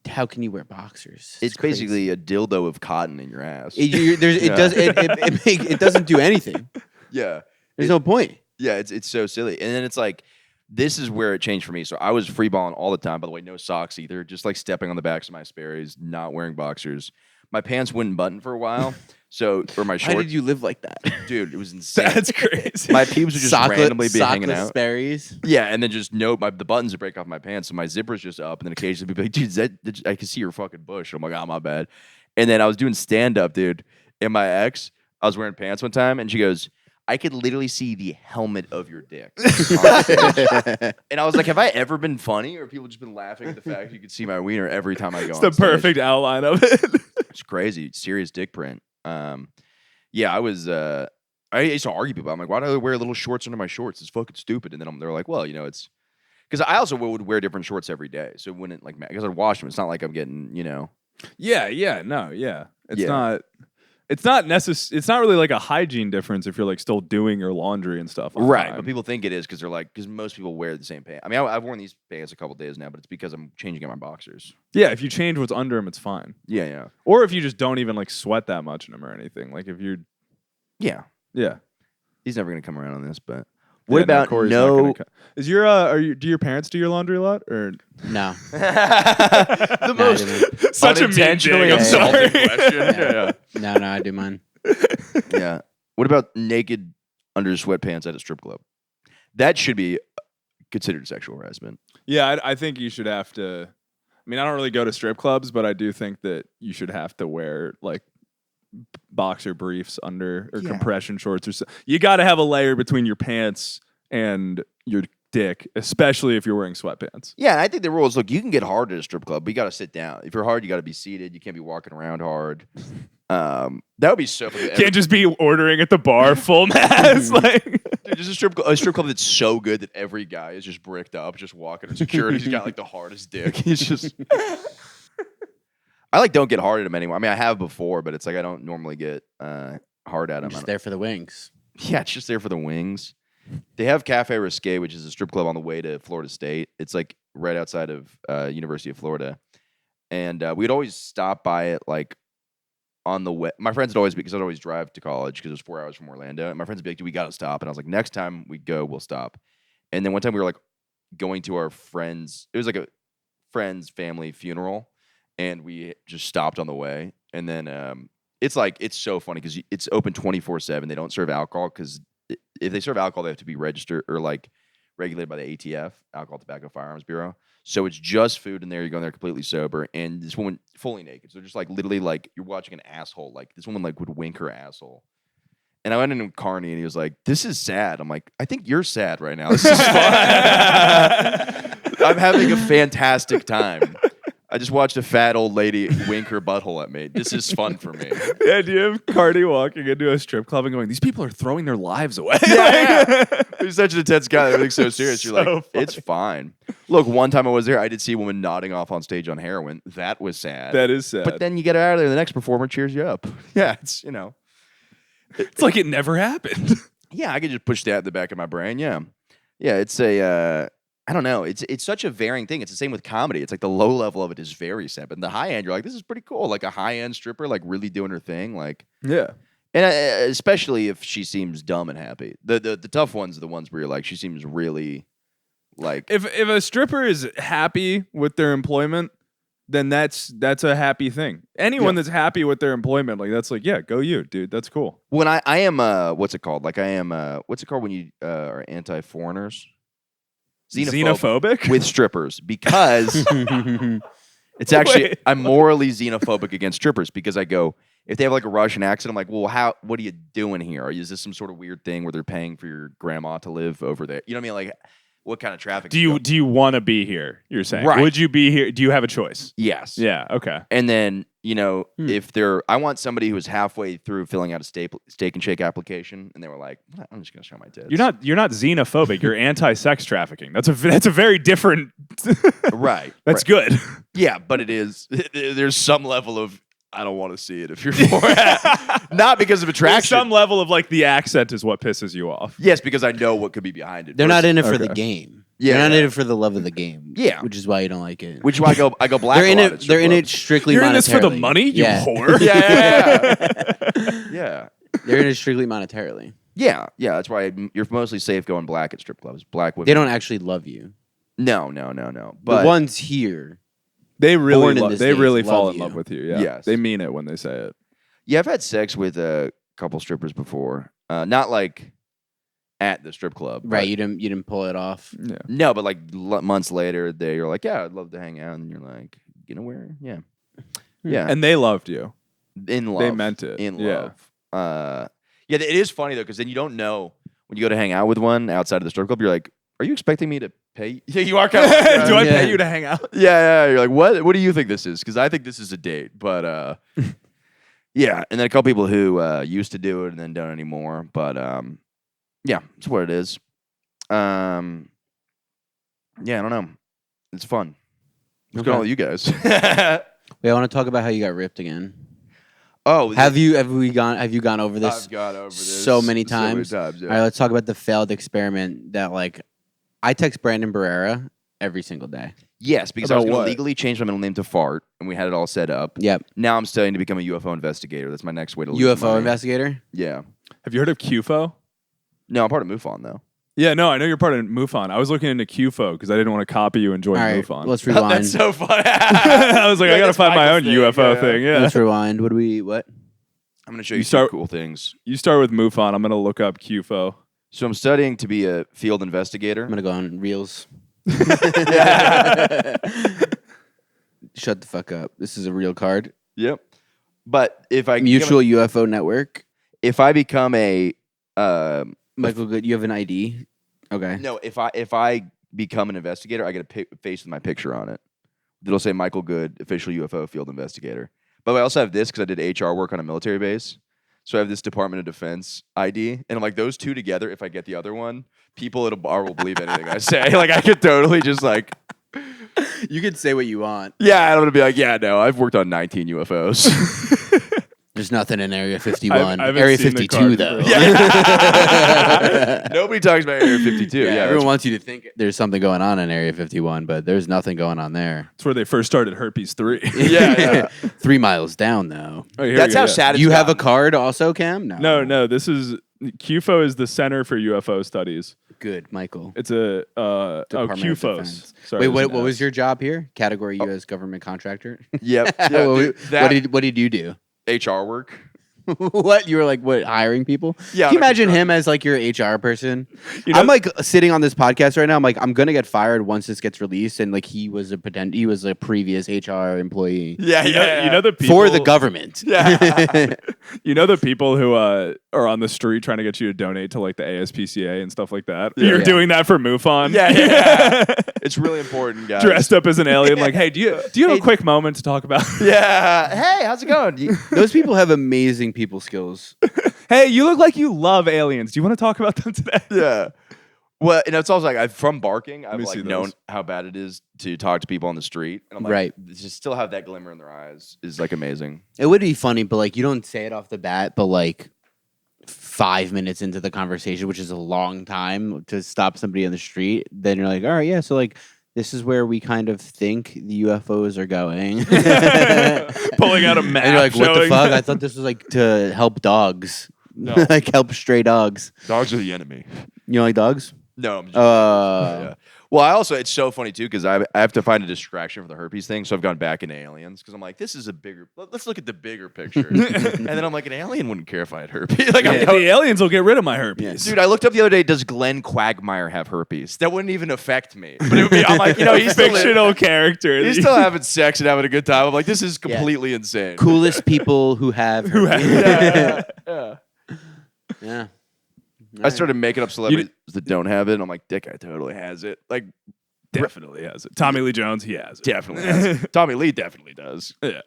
How can you wear boxers? It's crazy. basically a dildo of cotton in your ass. It doesn't do anything. Yeah. There's no point. Yeah, it's so silly. And then it's like, this is where it changed for me. So I was free balling all the time. By the way, no socks either. Just like stepping on the backs of my Sperry's, not wearing boxers. My pants wouldn't button for a while. So, or my Why shorts. did you live like that? Dude, it was insane. That's crazy. My pubes would just randomly be hanging out. Sperry's. Yeah, and then just the buttons would break off my pants, so my zipper's just up, and then occasionally people be like, dude, I can see your fucking bush. I'm like, oh, my bad. And then I was doing stand-up, dude, and my ex, I was wearing pants one time, and she goes, I could literally see the helmet of your dick. And I was like, have I ever been funny, or have people just been laughing at the fact you could see my wiener every time I go It's on the stage? perfect outline of it. It's crazy. Serious dick print. Yeah, I was. I used to argue with people. I'm like, why do I wear little shorts under my shorts? It's fucking stupid. And then they're like, well, it's because I also would wear different shorts every day, so it wouldn't like because I'd wash them. It's not like I'm getting Yeah. It's not necessary. It's not really like a hygiene difference if you're like still doing your laundry and stuff. on right. time. But people think it is because they're like because most people wear the same pants. I mean, I've worn these pants a couple days now, but it's because I'm changing out my boxers. Yeah, if you change what's under them, it's fine. Yeah. Or if you just don't even like sweat that much in them or anything. Like if you're, Yeah. yeah. He's never gonna come around on this, but Yeah, what about Corey's not no? gonna Is your do your parents do your laundry a lot or No. The No, I most didn't. such a mean unintentionally dig, I'm insulting sorry. question. Yeah. No, I do mine. Yeah. What about naked under sweatpants at a strip club? That should be considered sexual harassment. Yeah, I think you should have to. I mean, I don't really go to strip clubs, but I do think that you should have to wear like boxer briefs under or compression shorts or so. You got to have a layer between your pants and your dick, especially if you're wearing sweatpants. Yeah, and I think the rule is look, you can get hard at a strip club, but you got to sit down. If you're hard, you got to be seated. You can't be walking around hard. That would be so funny. Can't just be ordering at the bar full mass. Like, Dude, there's a strip club that's so good that every guy is just bricked up, just walking. And security's got like the hardest dick. He's just. I don't get hard at him anymore. I mean, I have before, but it's like I don't normally get hard at I'm him. just there for the wings. Yeah, it's just there for the wings. They have Cafe Risque, which is a strip club on the way to Florida State. It's like right outside of University of Florida, and we'd always stop by it like on the way. My friends would always because I'd always drive to college because it was 4 hours from Orlando, and my friends would be like, "Dude, we got to stop." And I was like, "Next time we go, we'll stop." And then one time we were like going to our friends. It was like a friend's family funeral, and we just stopped on the way. And then it's so funny because it's open 24/7. They don't serve alcohol because if they serve alcohol, they have to be registered or like regulated by the ATF, Alcohol, Tobacco, Firearms Bureau. So it's just food in there. You go in there completely sober, and this woman fully naked. So just like literally like you're watching an asshole. Like this woman like would wink her asshole. And I went in with Carney, and he was like, "This is sad." I'm like, "I think you're sad right now. This is fun. I'm having a fantastic time. I just watched a fat old lady wink her butthole at me. This is fun for me." the idea of Cardi walking into a strip club and going, "These people are throwing their lives away." Yeah. He's such an intense guy. Everything's so serious. You're So like, it's fine. Look, one time I was there, I did see a woman nodding off on stage on heroin. That was sad. That is sad. But then you get out of there, the next performer cheers you up. Yeah, it's it's like it never happened. yeah, I could just push that in the back of my brain. Yeah, it's a. I don't know. It's such a varying thing. It's the same with comedy. It's like the low level of it is very sad, but the high end, you're like, this is pretty cool. Like a high end stripper, like really doing her thing, like. Yeah. And especially if she seems dumb and happy. The tough ones are the ones where you're like, she seems really like. If a stripper is happy with their employment, then that's a happy thing. Anyone that's happy with their employment, like that's like, yeah, go you, dude. That's cool. When I am what's it called? Like I am what's it called when you are anti-foreigners? Xenophobic? With strippers because it's actually Wait. I'm morally xenophobic against strippers because I go if they have like a Russian accent, I'm like, well, what are you doing here? Is this some sort of weird thing where they're paying for your grandma to live over there? You know what I mean? Like, what kind of traffic. Do you want to be here? You're saying, Right. Would you be here? Do you have a choice? Yes. Yeah. Okay. And then, if I want somebody who's halfway through filling out a Steak and Shake application, and they were like, I'm just going to show my tits. You're not xenophobic. You're anti-sex trafficking. That's a very different. Right. That's good. Yeah, but it is. There's some level of, I don't want to see it if you're for it. Not because of There's attraction. some level of like the accent is what pisses you off. Yes, because I know what could be behind it. They're not in it for Okay. the game. Yeah. They're not in it for the love of the game. Yeah. Which is why you don't like it. Which is why I go black. they're in a lot at it. They're strip in it clubs. strictly. You're in this for the monetarily. money, you Yeah. whore. Yeah. They're in it strictly monetarily. Yeah. That's why you're mostly safe going black at strip clubs. Black women. They don't actually love you. No. But the ones here. They really Born in the they really States fall love in love you. with you. Yeah. Yes. They mean it when they say it. yeah, I've had sex with a couple strippers before. Not like at the strip club. Right. but- You didn't pull it off. Yeah. No, but like months later, they're like, "Yeah, I'd love to hang out," and you're like, "You know where? Yeah, yeah." And they loved you. in love, they meant it. in Yeah. love. Yeah, it is funny though because then you don't know when you go to hang out with one outside of the strip club. You're like, "Are you expecting me to pay?" Yeah, you are kind of. Do I Yeah. pay you to hang out? Yeah. You're like, "What? What do you think this is?" Because I think this is a date, but yeah. And then a couple people who used to do it and then don't anymore, but yeah, it's what it is. Yeah, I don't know. It's fun. What's going on with you guys? Wait, I want to talk about how you got ripped again. Oh, Have you gone over this? I've gone over this so many times. yeah. All right, let's talk about the failed experiment that like I text Brandon Barrera every single day. Yes, because I was About going what? to legally change my middle name to Fart, and we had it all set up. Yep. Now I'm studying to become a UFO investigator. That's my next way to lose UFO money. investigator. Yeah. Have you heard of QFO? No, I'm part of MUFON though. Yeah, no, I know you're part of MUFON. I was looking into QFO because I didn't want to copy you and join All right, MUFON. let's rewind. That's so funny. I was like, I gotta find my own UFO thing. Yeah. Let's rewind. What? I'm going to show you start- some cool things. You start with MUFON. I'm gonna look up QFO. So I'm studying to be a field investigator. I'm gonna go on Reels. Shut the fuck up. This is a real card. Yep. But if I Mutual UFO Network. if I become a Michael Good, you have an ID. Okay. no, if I become an investigator, I get a face with my picture on it. It'll say Michael Good, official UFO field investigator. But I also have this because I did HR work on a military base. So I have this Department of Defense ID, and I'm like, those two together. If I get the other one, people at a bar will believe anything I say. Like I could totally just like, You can say what you want. yeah, I'm gonna be like, yeah, no, I've worked on 19 UFOs. There's nothing in Area 51. I haven't Area seen the 52 card though. for- Nobody talks about Area 52. Yeah, Everyone wants you to think there's something going on in Area 51, but there's nothing going on there. That's where they first started herpes 3. yeah. 3 miles down though. Oh, here That's we how go. sad it's You have a gotten. card also, Cam? No, this is QFO is the Center for UFO Studies. Good, Michael. It's a Department of QFOS. Defense. Sorry, Wait, there's what an was S. your job here? Category U.S. government contractor. Yep. Yeah, what, dude, that what did you do? HR work. What you were like? What hiring people? Yeah, Can you under imagine him as like your HR person? You know- I'm like sitting on this podcast right now. I'm like, I'm gonna get fired once this gets released, and like he was a previous HR employee Yeah, You know the people for the government. Yeah. You know the people who are on the street trying to get you to donate to like the ASPCA and stuff like that. Yeah. You're Yeah. doing that for MUFON. Yeah. It's really important, guys. Dressed up as an alien, like, hey, do you have a quick moment to talk about? Yeah. Hey, how's it going? Those people have amazing people skills. Hey, you look like you love aliens. Do you want to talk about them today? Yeah. Well, and it's also like from barking, I've me like see known those. how bad it is to talk to people on the street, and I'm like, Right. to still have that glimmer in their eyes is like amazing. It would be funny, but like you don't say it off the bat, but like 5 minutes into the conversation, which is a long time to stop somebody on the street, then you're like, all right, yeah, so like this is where we kind of think the UFOs are going. Pulling out a map. And you're like, what the showing- fuck? I thought this was like to help dogs. No. Like help stray dogs. Dogs are the enemy. You like dogs? No, I'm just Uh, yeah. Well, I also it's so funny too because I have to find a distraction for the herpes thing, so I've gone back into aliens because I'm like, this is a bigger. Let's look at the bigger picture, and then I'm like, an alien wouldn't care if I had herpes. Like, I'm The aliens will get rid of my herpes. dude, I looked up the other day. Does Glenn Quagmire have herpes? That wouldn't even affect me. But it would be. I'm like, he's still fictional character. He's still having sex and having a good time. I'm like, this is completely insane. coolest people who have Who have- herpes. Yeah. Yeah. I started making up celebrities that don't have it. And I'm like, that guy totally has it. Like, Definitely has it. Tommy Lee Jones, he has it. definitely has it. Tommy Lee definitely does. Yeah.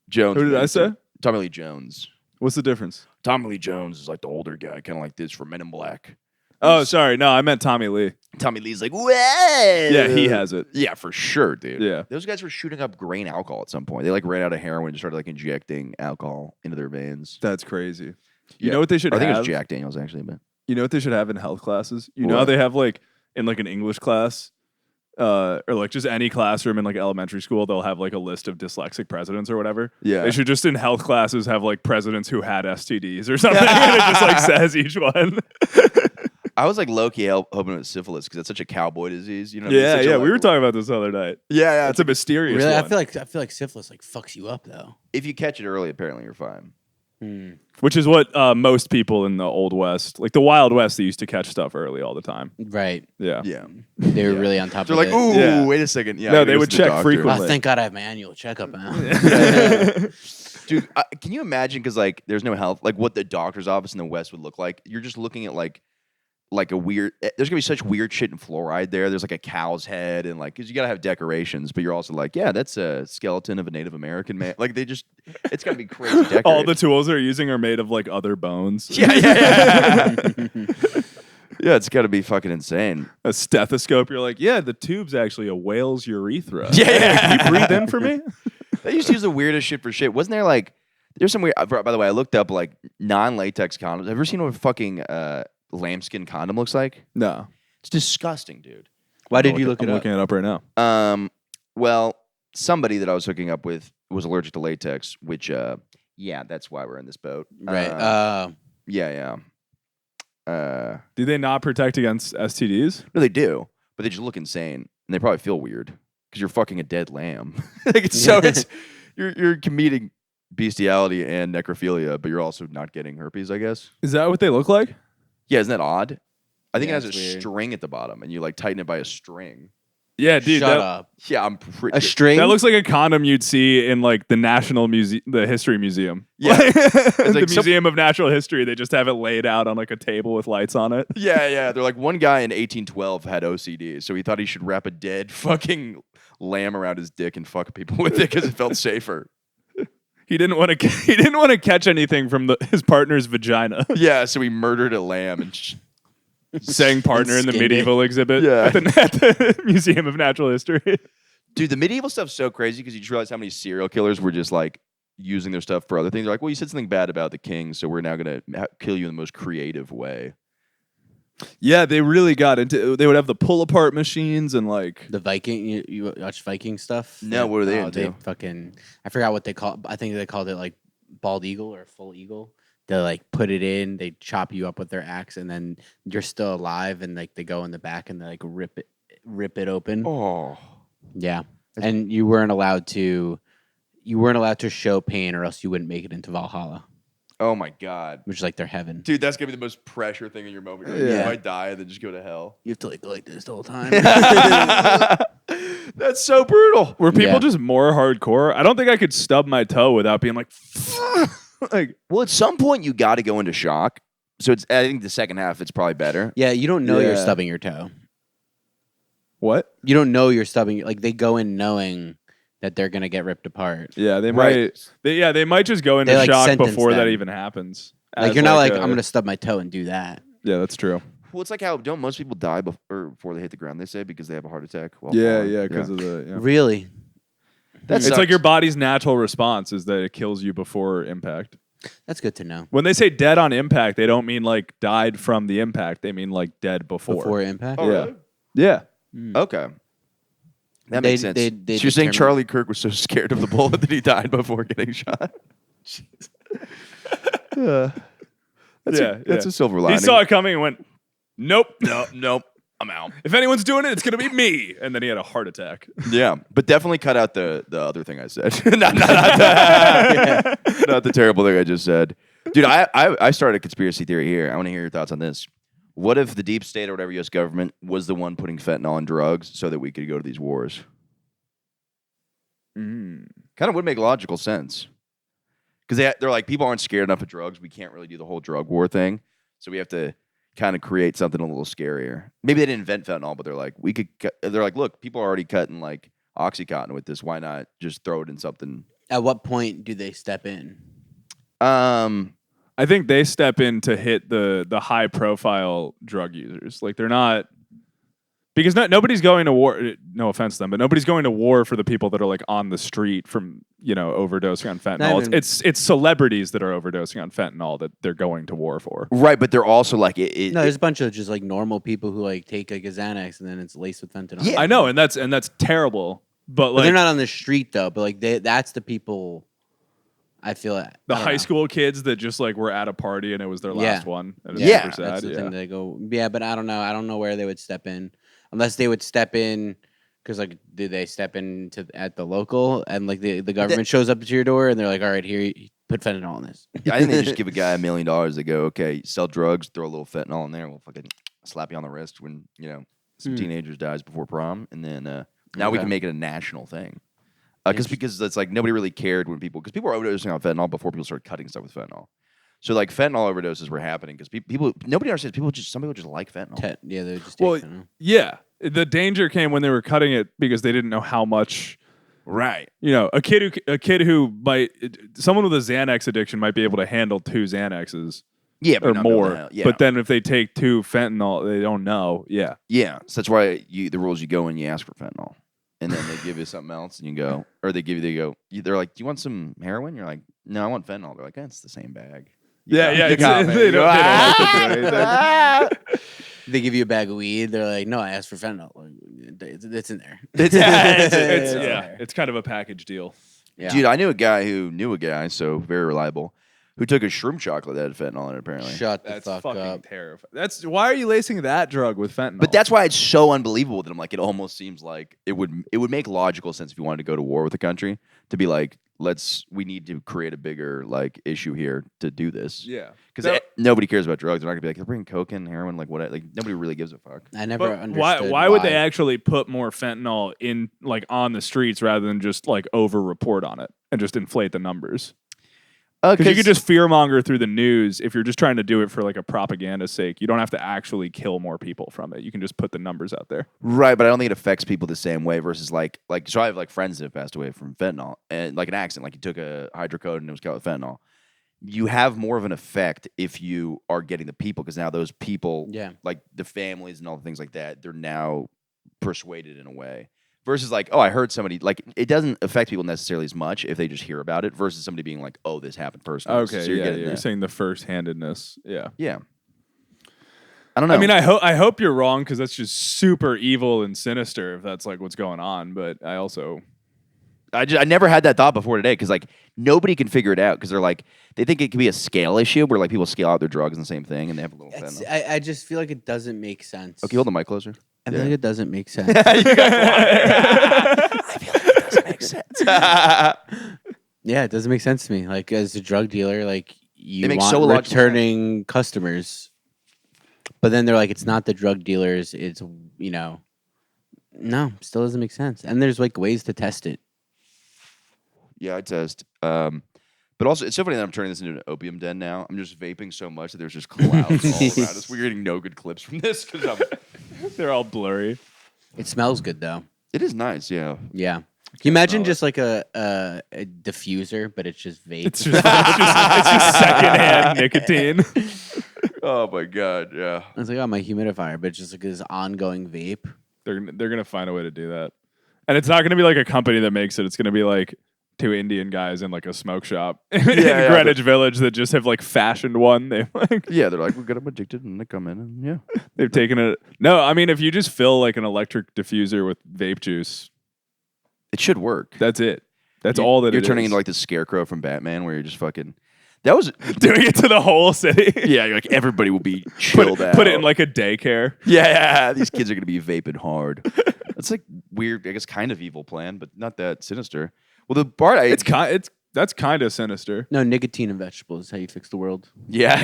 Jones. Who did I say? Tommy Lee Jones. What's the difference? Tommy Lee Jones is like the older guy, kind of like this from Men in Black. Oh, sorry. No, I meant Tommy Lee. Tommy Lee's like, whoa. Yeah, he has it. Yeah, for sure, dude. Yeah. Those guys were shooting up grain alcohol at some point. They like ran out of heroin and started like injecting alcohol into their veins. That's crazy. You Yeah. know what they should I think have? it was Jack Daniels actually, but You know what they should have in health classes? You know how What? they have like in like an English class, or like just any classroom in like elementary school, they'll have like a list of dyslexic presidents or whatever. Yeah. They should just in health classes have like presidents who had STDs or something, and it just like says each one. I was like low-key hoping it was syphilis because it's such a cowboy disease. You know what I mean? Yeah, Such a, yeah. like, We were talking about this the other night. Yeah. It's a mysterious Really, one. I feel like syphilis like fucks you up though. If you catch it early, apparently you're fine. Which is what most people in the Old West, like the Wild West, they used to catch stuff early all the time. Right. Yeah. Yeah. They were really on top They're of like, it. ooh, Yeah. wait a second. Yeah. No, I gotta they go would see the check doctor. frequently. Oh, thank God I have my annual checkup now. Dude, can you imagine? Because like, there's no health. Like, what the doctor's office in the West would look like. You're just looking at like a weird. There's gonna be such weird shit in fluoride there. There's like a cow's head and like, because you gotta have decorations, but you're also like, yeah, that's a skeleton of a Native American man. Like they just, it's gotta be crazy. Decorated. All the tools they're using are made of like other bones. yeah. Yeah, it's gotta be fucking insane. A stethoscope, you're like, yeah, the tube's actually a whale's urethra. Yeah. Can you breathe in for me? They used to use the weirdest shit for shit. Wasn't there like, there's some weird. By the way, I looked up like non-latex condoms. Have you ever seen what a fucking lambskin condom looks like? No. It's disgusting, dude. Why did you look I'm it up? looking it up right now. Well, somebody that I was hooking up with was allergic to latex, which, yeah, that's why we're in this boat. Right. Yeah. Do they not protect against STDs? No, they do, but they just look insane, and they probably feel weird because you're fucking a dead lamb. Like it's you're committing bestiality and necrophilia, but you're also not getting herpes, I guess. Is that what they look like? Yeah, isn't that odd? I think Yeah, it has a it's weird. string at the bottom, and you like tighten it by a string. Yeah, dude. Shut up. Yeah, I'm pretty. A string? That looks like a condom you'd see in like the National Museum, the History Museum. Yeah. The like some- Museum of Natural History. They just have it laid out on like a table with lights on it. Yeah. They're like, one guy in 1812 had OCD, so he thought he should wrap a dead fucking lamb around his dick and fuck people with it because it felt safer. He didn't want to. He didn't want to catch anything from his partner's vagina. Yeah, so he murdered a lamb and. Saying partner in the skinned it. medieval exhibit Yeah. at the Museum of Natural History. Dude, the medieval stuff's so crazy because you just realize how many serial killers were just like using their stuff for other things. They're like, well, you said something bad about the king, so we're now going to kill you in the most creative way. Yeah, they really got into. They would have the pull apart machines and like. The Viking, you watch Viking stuff? No, what are they They into? fucking, I forgot what they call. I think they called it like bald eagle or full eagle. They like put it in, they chop you up with their axe, and then you're still alive, and like they go in the back and they like rip it open. Oh. Yeah, and you weren't allowed to show pain, or else you wouldn't make it into Valhalla, Oh my God. which is like their heaven. Dude, that's going to be the most pressure thing in your moment. You're like, Yeah. You might die and then just go to hell. You have to go like this the whole time. That's so brutal. Were people Yeah. just more hardcore? I don't think I could stub my toe without being like. Like Well, at some point, you got to go into shock. So I think the second half, it's probably better. Yeah, you don't know you're Yeah. stubbing your toe. what? You don't know you're stubbing. Like they go in knowing that they're gonna get ripped apart. Yeah, they Right. might. They might just go into They, like, shock sentence before that them. even happens. Like As you're not like a- I'm gonna stub my toe and do that. Yeah, that's true. Well, it's like how don't most people die before they hit the ground, they say, because they have a heart attack? While Yeah, falling? yeah, because of the. Yeah. Really? That It's like sucks. your body's natural response is that it kills you before impact. That's good to know. When they say dead on impact, they don't mean like died from the impact. They mean like dead before. Before impact. Oh, yeah. really? Yeah. Okay. That They- makes sense. they So you're saying determine- Charlie Kirk was so scared of the bullet that he died before getting shot? That's a silver lining. He saw it coming and went, nope. Nope. I'm out. If anyone's doing it, it's going to be me. And then he had a heart attack. Yeah, but definitely cut out the other thing I said. not the terrible thing I just said. Dude, I started a conspiracy theory here. I want to hear your thoughts on this. What if the deep state or whatever U.S. government was the one putting fentanyl in drugs so that we could go to these wars? Kind of would make logical sense. Because they're like, people aren't scared enough of drugs. We can't really do the whole drug war thing. So we have to, kind of create something a little scarier. Maybe they didn't invent fentanyl, but they're like, they're like, look, people are already cutting like Oxycontin with this. Why not just throw it in something? At what point do they step in? I think they step in to hit the high profile drug users. Like they're not because nobody's going to war. No offense to them, but nobody's going to war for the people that are like on the street from overdosing on fentanyl. It's celebrities that are overdosing on fentanyl that they're going to war for. Right, but they're also like No, there's a bunch of just like normal people who like take like a Xanax and then it's laced with fentanyl. Yeah. I know, and that's terrible. But like they're not on the street though. But like that's the people. I feel it. the high school kids that just like were at a party and it was their last one. And it's Yeah. super sad. That's the thing. They go, but I don't know. I don't know where they would step in, unless they would step in because like, do they step in at the local and like the government shows up to your door and they're like, all right, here, you put fentanyl in this. I think they just give a guy $1 million. They go, okay, sell drugs, throw a little fentanyl in there, we'll fucking slap you on the wrist when some teenagers dies before prom, and then now we can make it a national thing. Because it's like nobody really cared when because people were overdosing on fentanyl before people started cutting stuff with fentanyl. So like fentanyl overdoses were happening because nobody understands. Some people just like fentanyl. Yeah, they would just take fentanyl. Yeah. The danger came when they were cutting it because they didn't know how much. Right. A kid who might someone with a Xanax addiction might be able to handle 2 Xanaxes. Yeah, but or not more. Yeah. But then if they take 2 fentanyl, they don't know. Yeah. Yeah. So that's why the rules you go and you ask for fentanyl. And then they give you something else, and you go, or they're like, "Do you want some heroin?" You're like, "No, I want fentanyl." They're like, "It's the same bag." They don't have to do anything. They give you a bag of weed. They're like, "No, I asked for fentanyl. It's in there." It's kind of a package deal. Yeah. Dude, I knew a guy who knew a guy, so very reliable, who took a shroom chocolate that had fentanyl in it, apparently. Shut the That's fuck fucking up. terrifying. Why are you lacing that drug with fentanyl? But that's why it's so unbelievable that I'm like, it almost seems like it would make logical sense if you wanted to go to war with the country to be like, we need to create a bigger like issue here to do this. Yeah. Because nobody cares about drugs. They're not gonna be like, they're bringing coke and heroin, like what? Like nobody really gives a fuck. I never But understood why would they actually put more fentanyl in like on the streets rather than just like over report on it and just inflate the numbers? Because you could just fearmonger through the news if you're just trying to do it for like a propaganda sake. You don't have to actually kill more people from it. You can just put the numbers out there. Right, but I don't think it affects people the same way versus like so I have like friends that have passed away from fentanyl and like an accident, like you took a hydrocodone and it was cut with fentanyl. You have more of an effect if you are getting the people because now those people, like the families and all the things like that, they're now persuaded in a way. Versus like, oh, I heard somebody, like, it doesn't affect people necessarily as much if they just hear about it versus somebody being like, oh, this happened personally. Okay, so you're saying the first-handedness. Yeah. Yeah. I don't know. I mean, I hope you're wrong because that's just super evil and sinister if that's like what's going on. But I also... I never had that thought before today because like nobody can figure it out because they're like they think it could be a scale issue where like people scale out their drugs and the same thing and they have a little fentanyl. I just feel like it doesn't make sense. Okay, hold the mic closer. I feel like it doesn't make sense. I feel like it doesn't make sense. Yeah, it doesn't make sense to me. Like as a drug dealer, like you makes want so logical returning customers, but then they're like, it's not the drug dealers. It's no, still doesn't make sense. And there's like ways to test it. Yeah, I test. But also, it's so funny that I'm turning this into an opium den now. I'm just vaping so much that there's just clouds all around us. We're getting no good clips from this because they're all blurry. It smells good though. It is nice, yeah. Yeah. Can you imagine just like a diffuser, but it's just vape? It's just secondhand nicotine. Oh my god, yeah. It's like my humidifier, but it's just like this ongoing vape. They're gonna find a way to do that, and it's not gonna be like a company that makes it. It's gonna be like 2 Indian guys in like a smoke shop in Greenwich Village that just have like fashioned one. They like they're like, we got them addicted, and they come in, and they've taken it. No, I mean if you just fill like an electric diffuser with vape juice, it should work. That's it. That's all that you're it turning is. into like the Scarecrow from Batman, where you're just fucking. That was doing it to the whole city. Yeah, you're like everybody will be chilled out. Put it in like a daycare. Yeah, these kids are gonna be vaping hard. That's like weird, I guess, kind of evil plan, but not that sinister. Well, the part that's kind of sinister. No, nicotine in vegetables is how you fix the world. Yeah.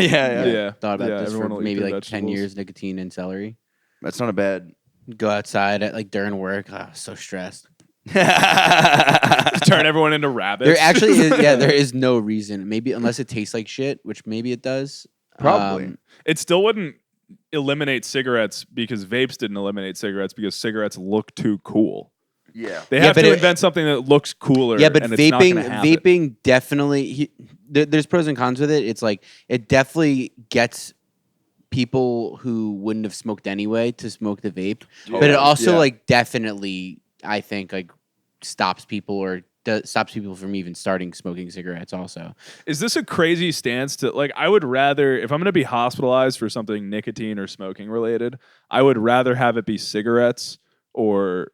Thought about this for everyone will eat maybe their like 10 vegetables. years, nicotine and celery. That's not a bad. Go outside at like during work. Oh, so stressed. Turn everyone into rabbits. There actually is, there is no reason. Maybe unless it tastes like shit, which maybe it does. Probably. It still wouldn't eliminate cigarettes because vapes didn't eliminate cigarettes because cigarettes look too cool. Yeah. They Yeah, have but to it- invent something that looks cooler. Yeah, but and it's not gonna happen. vaping definitely. There's pros and cons with it. It's like it definitely gets people who wouldn't have smoked anyway to smoke the vape, but it also Yeah. like definitely, I think, like stops people stops people from even starting smoking cigarettes. Also, Is this a crazy stance to like? I would rather, if I'm going to be hospitalized for something nicotine or smoking related, I would rather have it be cigarettes or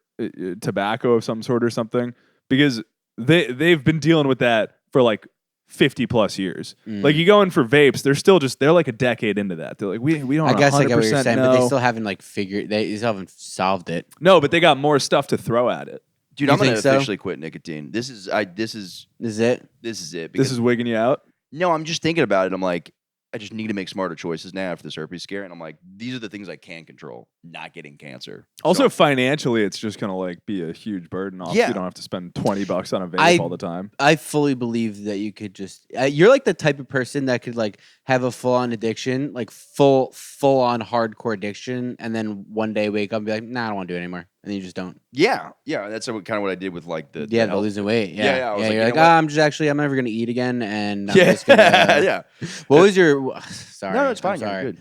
tobacco of some sort or something, because they've been dealing with that for like 50 plus years. Like you go in for vapes, they're like a decade into that. They're like, we don't. I guess I get what you're 100% saying, but they know. still haven't like they still haven't solved it. No, but they got more stuff to throw at it. Dude, You I'm gonna think so? officially quit nicotine. This is it. This is it. This This is wigging you out. no. I'm just thinking about it. I'm like, I just need to make smarter choices now after this herpes scare, and I'm like, these are the things I can control. Not getting cancer. Also, So- financially, it's just gonna like be a huge burden off. Yeah. You don't have to spend $20 on a vape I- all the time. I fully believe that you could just. You're like the type of person that could like have a full on addiction, like full on hardcore addiction, and then one day wake up and be like, nah, I don't want to do it anymore, and then you just don't. yeah. That's kind of what I did with like the Yeah, the health- losing weight. Yeah, Yeah, I was like, you're you like, know what? I'm never gonna eat again, and I'm Yeah, just gonna, yeah. What was your? Sorry, No, it's I'm fine. You're sorry. good.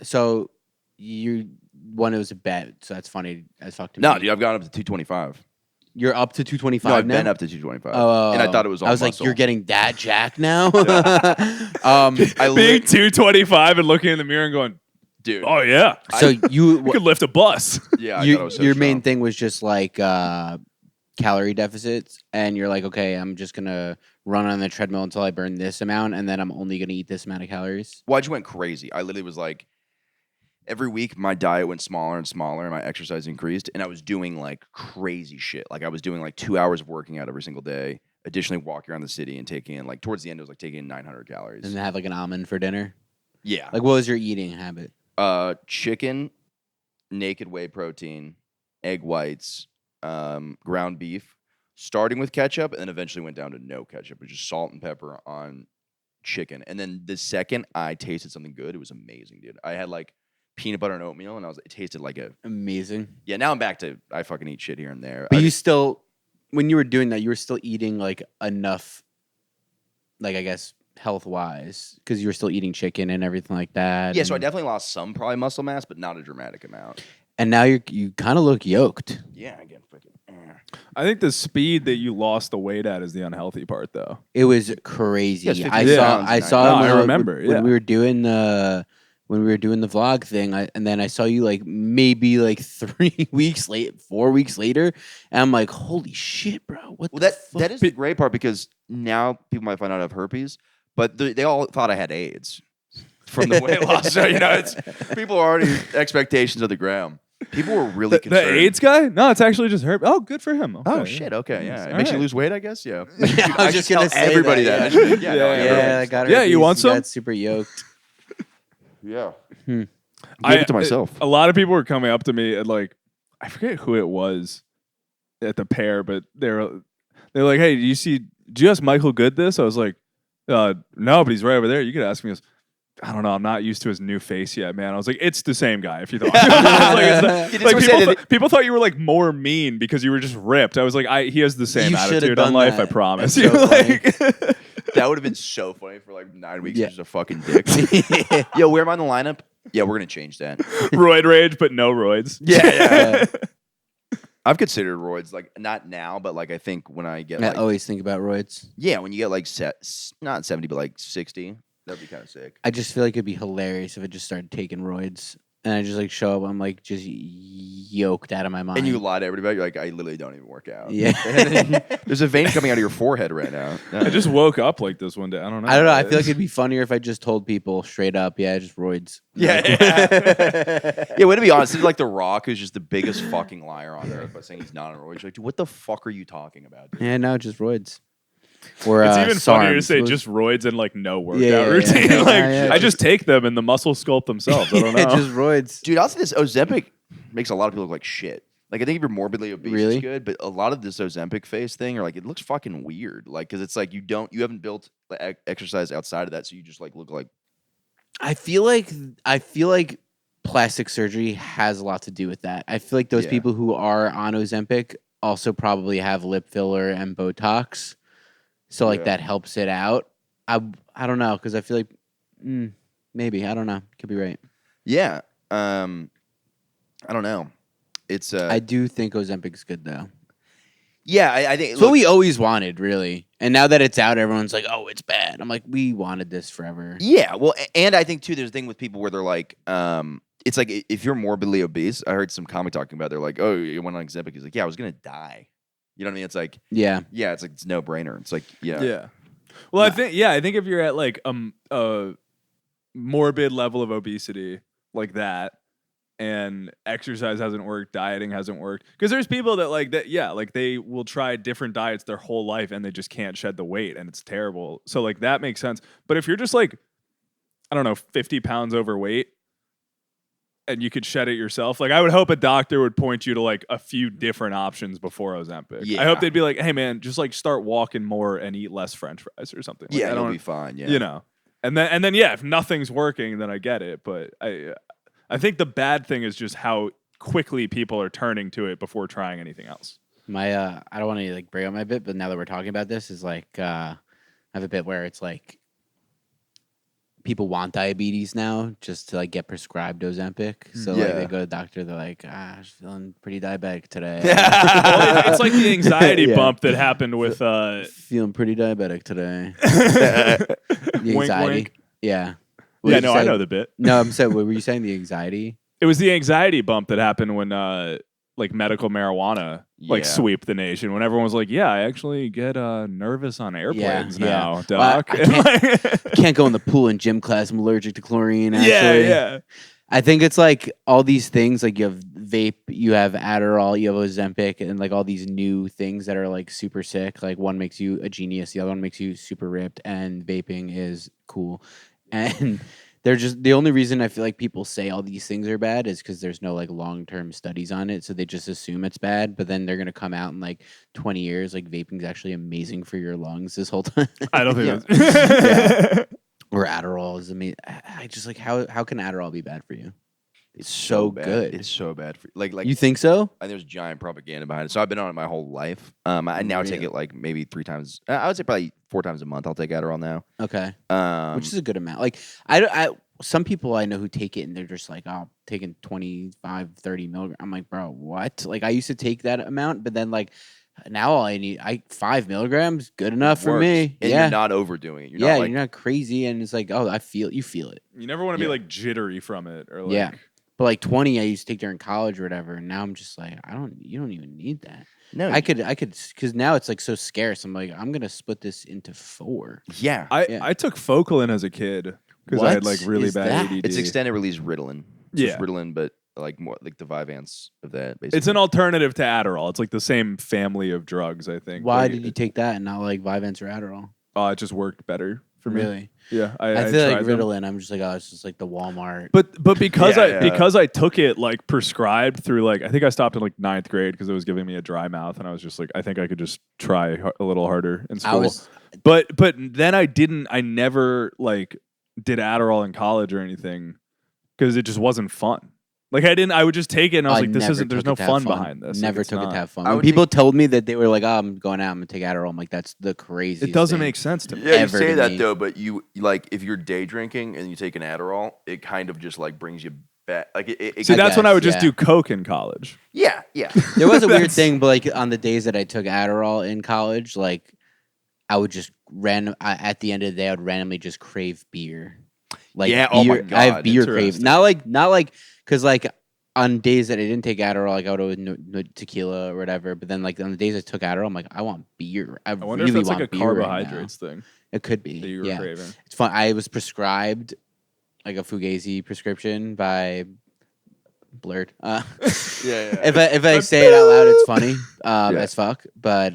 So you one, it was a bet, so that's funny as fuck to No, me. dude, I've gone up to 225. You're up to 225 No, I've now. been up to 225, Oh, and I thought it was all I was like, muscle. you're getting that jack now. I Being lit- 225 and looking in the mirror and going, dude. oh yeah, so you could lift a bus. Yeah, I thought it was so your main strong. thing was just like calorie deficits, and you're like, okay, I'm just gonna run on the treadmill until I burn this amount, and then I'm only gonna eat this amount of calories. Well, I just went crazy. I literally was like, every week my diet went smaller and smaller, and my exercise increased, and I was doing like crazy shit. Like I was doing like 2 hours of working out every single day. Additionally, walking around the city and taking in like towards the end, it was like taking in 900 calories. And then have like an almond for dinner. Yeah, Like, what was your eating habit? chicken, naked whey protein, egg whites, ground beef, starting with ketchup, and then eventually went down to no ketchup, which is salt and pepper on chicken. And then the second I tasted something good, it was amazing, dude. I had like peanut butter and oatmeal, and it tasted like a Amazing. yeah. Now I'm back to I fucking eat shit here and there. But I you just- still, when you were doing that, you were still eating like enough, like I guess health wise, because you were still eating chicken and everything like that. yeah, so I and- definitely lost some probably muscle mass, but not a dramatic amount. And now you kind of look yoked. Yeah, again, freaking. I think the speed that you lost the weight at is the unhealthy part, though. It was crazy. Yes, 50 I pounds saw. in I 9 saw. No, him I when- remember, when yeah. we were doing the vlog thing, and then I saw you like maybe like 4 weeks later, and I'm like, holy shit, bro! What? Well, the that fuck? that is the great part because now people might find out I have herpes, but they all thought I had AIDS from the weight loss. So it's people are already expectations of the gram. People were really The concerned. AIDS guy? No, it's actually just herpes. Oh, good for him. Oh Okay, shit! Okay, yeah, Nice. it All makes you right. lose weight, I guess. Yeah, I was just should gonna tell say everybody that, that. yeah. I should- yeah, no, I got Yeah, I herpes. got Yeah, herpes, you want some? got super yoked. Yeah. Hmm. Gave it to myself. A lot of people were coming up to me and like, I forget who it was at the pair, but they're like, hey, do you ask Michael Good this? I was like, no, but he's right over there. You could ask me. He goes, I don't know. I'm not used to his new face yet, man. I was like, it's the same guy. If you thought, people thought you were like more mean because you were just ripped. I was like, he has the same You should've attitude done on life. that. I promise. That's You so funny. like, That would have been so funny for like 9 weeks. Yeah. Just a fucking dick. Yo, where am I in the lineup? Yeah, we're gonna change that. roid rage, but no roids. Yeah. I've considered roids, like not now, but like I think when I get I like always think about roids. yeah, when you get like not 70, but like 60, that'd be kind of sick. I just feel like it'd be hilarious if I just started taking roids and I just like show up. I'm like just yoked out of my mind. And you lie to everybody, you're like, I literally don't even work out. Yeah. And then there's a vein coming out of your forehead right now. I just woke up like this one day. I don't know. I don't know. I feel like it'd be funnier if I just told people straight up, yeah, just roids. Yeah. Yeah, way to be honest, this is like The Rock, who's just the biggest fucking liar on earth by saying he's not on roids. You're like, dude, what the fuck are you talking about, dude? Yeah, no, just roids. Or It's even funnier to SARMs. say What- just roids and like no workout yeah, routine. yeah. Like Yeah, yeah. I just take them and the muscles sculpt themselves. I don't know. just roids. Dude, I'll say this Ozempic makes a lot of people look like shit. Like, I think if you're morbidly obese, Really? it's good, but a lot of this Ozempic face thing, or like, it looks fucking weird. Like, because it's like you haven't built the exercise outside of that, so you just like look like. I feel like plastic surgery has a lot to do with that. I feel like those Yeah. people who are on Ozempic also probably have lip filler and Botox, so like Yeah. that helps it out. I don't know because I feel like maybe I don't know. Could be right. Yeah. I don't know. It's I do think Ozempic's good though. yeah. I think It's what we always wanted, really. And now that it's out, everyone's like, "Oh, it's bad." I'm like, "We wanted this forever." Yeah, well, and I think too, there's a thing with people where they're like, it's like if you're morbidly obese. I heard some comic talking about. They're like, oh, you went on Ozempic. He's like, yeah, I was gonna die. You know what I mean? It's like, Yeah. it's like it's no brainer. It's like, yeah, Yeah. Well, I think if you're at like a morbid level of obesity like that, and exercise hasn't worked, dieting hasn't worked, because there's people that like that, like they will try different diets their whole life and they just can't shed the weight and it's terrible. So like that makes sense. But if you're just like, I don't know, 50 pounds overweight and you could shed it yourself, like I would hope a doctor would point you to like a few different options before Ozempic. Yeah. I hope they'd be like, hey man, just like start walking more and eat less French fries or something. Like, yeah, I you'll don't, be fine. Yeah, you know. And then yeah, if nothing's working, then I get it. But I think the bad thing is just how quickly people are turning to it before trying anything else. My I don't want to like bring up my bit, but now that we're talking about this, is like I have a bit where it's like people want diabetes now just to like get prescribed Ozempic. So like Yeah. they go to the doctor, they're like, I was feeling pretty diabetic today. Well, it's like the anxiety Yeah. bump that happened with Feeling pretty diabetic today. The Wink, anxiety. wink. Yeah. What yeah, did you no, I say? know the bit. No, I'm saying, what were you saying? The anxiety? It was the anxiety bump that happened when like medical marijuana like Yeah. sweep the nation, when everyone was like, yeah, I actually get nervous on airplanes yeah. now, Well, doc. Can't go in the pool in gym class. I'm allergic to chlorine. Actually. yeah. I think it's like all these things, like you have vape, you have Adderall, you have Ozempic, and like all these new things that are like super sick. Like one makes you a genius, the other one makes you super ripped, and vaping is cool. And they're just the only reason I feel like people say all these things are bad is because there's no like long-term studies on it, so they just assume it's bad. But then they're gonna come out in like 20 years, like vaping's actually amazing for your lungs this whole time. I don't think Yeah. Or Adderall is amazing. I just like how can Adderall be bad for you? It's so bad. good. It's so bad for like You think so? and there's giant propaganda behind it. So I've been on it my whole life. I now take Really? it like maybe 3 times. I would say probably 4 times a month. I'll take Adderall now. Okay. Which is Which a good amount. Like I some people I know who take it and they're just like, oh, I'm taking 25, 30 milligrams. I'm like, bro, what? Like I used to take that amount, but then like now all I need 5 milligrams, good enough for me. And yeah. you're not overdoing it. You're yeah, not like, you're not crazy, and it's like, oh, you feel it. You never want to Yeah. be like jittery from it, or like, Yeah. But like 20, I used to take during college or whatever, and now I'm just like, you don't even need that. no, I could, because now it's like so scarce. I'm like, I'm gonna split this into 4. yeah. I took Focalin as a kid because I had What like really is bad that? ADD. It's extended release Ritalin. So Yeah. it's Ritalin, but like more like the Vyvanse of that. Basically, It's an alternative to Adderall. It's like the same family of drugs, I think. Why Like, did you take that and not like Vyvanse or Adderall? It just worked better for me. Really? Yeah, I feel like tried them. Ritalin. I'm just like, oh, it's just like the Walmart. But because Yeah. because I took it like prescribed through, like I think I stopped in like 9th grade because it was giving me a dry mouth, and I was just like, I think I could just try a little harder in school. But then I never like did Adderall in college or anything because it just wasn't fun. Like I would just take it and I was like, this isn't. There's no fun behind this. Never Like, took it not. to have fun. I When would people told me that they were like, oh, I'm going out, I'm gonna take Adderall. I'm like, that's the craziest. It doesn't thing. make sense to me. Yeah, you ever say to that me. though, but you like if you're day drinking and you take an Adderall, it kind of just like brings you back. Like it See, that's when I would guess, just yeah. do coke in college. yeah. There was a weird That's- thing, but like on the days that I took Adderall in college, like I would just at the end of the day, I would randomly just crave beer. Like Yeah, oh my beer, I have God, beer crave. interesting. Not like because like on days that I didn't take Adderall, like I would have no tequila or whatever. But then like on the days I took Adderall, I'm like, I want beer. I wonder really if that's want like a beer right now. carbohydrates thing It could be. that you were yeah. craving. It's fun. I was prescribed like a Fugazi prescription by Blurred. Yeah. If I say it out loud, it's funny as fuck. But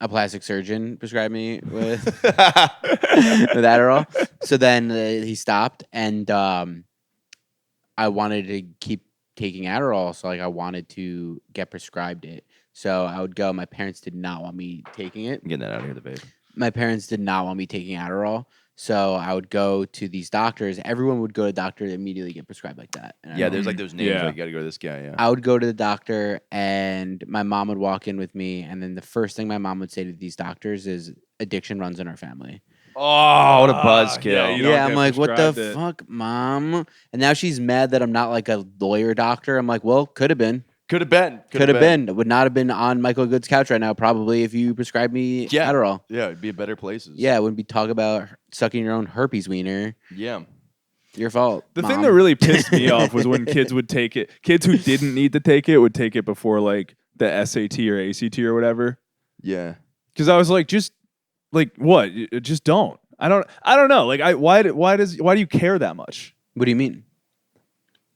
a plastic surgeon prescribed me with Adderall. So then he stopped, and I wanted to keep taking Adderall. So like I wanted to get prescribed it. So I would go. My parents did not want me taking it. I'm getting that out of here, the vape. My parents did not want me taking Adderall. So I would go to these doctors. Everyone would go to the doctor and immediately get prescribed like that. And I Yeah, don't- there's like those names. Yeah. Like, you got to go to this guy. Yeah. I would go to the doctor and my mom would walk in with me. And then the first thing my mom would say to these doctors is addiction runs in our family. Oh, what a buzzkill. yeah, you don't Yeah, I'm get like, what the prescribed it. fuck, mom? And now she's mad that I'm not like a lawyer doctor. I'm like, well, could have been. Could have been. Could have been. Would not have been on Michael Good's couch right now, probably, if you prescribed me Yeah. Adderall. Yeah, it'd be in better places. Yeah, wouldn't be talking about sucking your own herpes wiener. Yeah. Your fault. The Mom. thing that really pissed me off was when kids would take it. Kids who didn't need to take it would take it before like the SAT or ACT or whatever. Yeah. Because I was like, just like what? Just don't. I don't know. Like why do you care that much? What do you mean?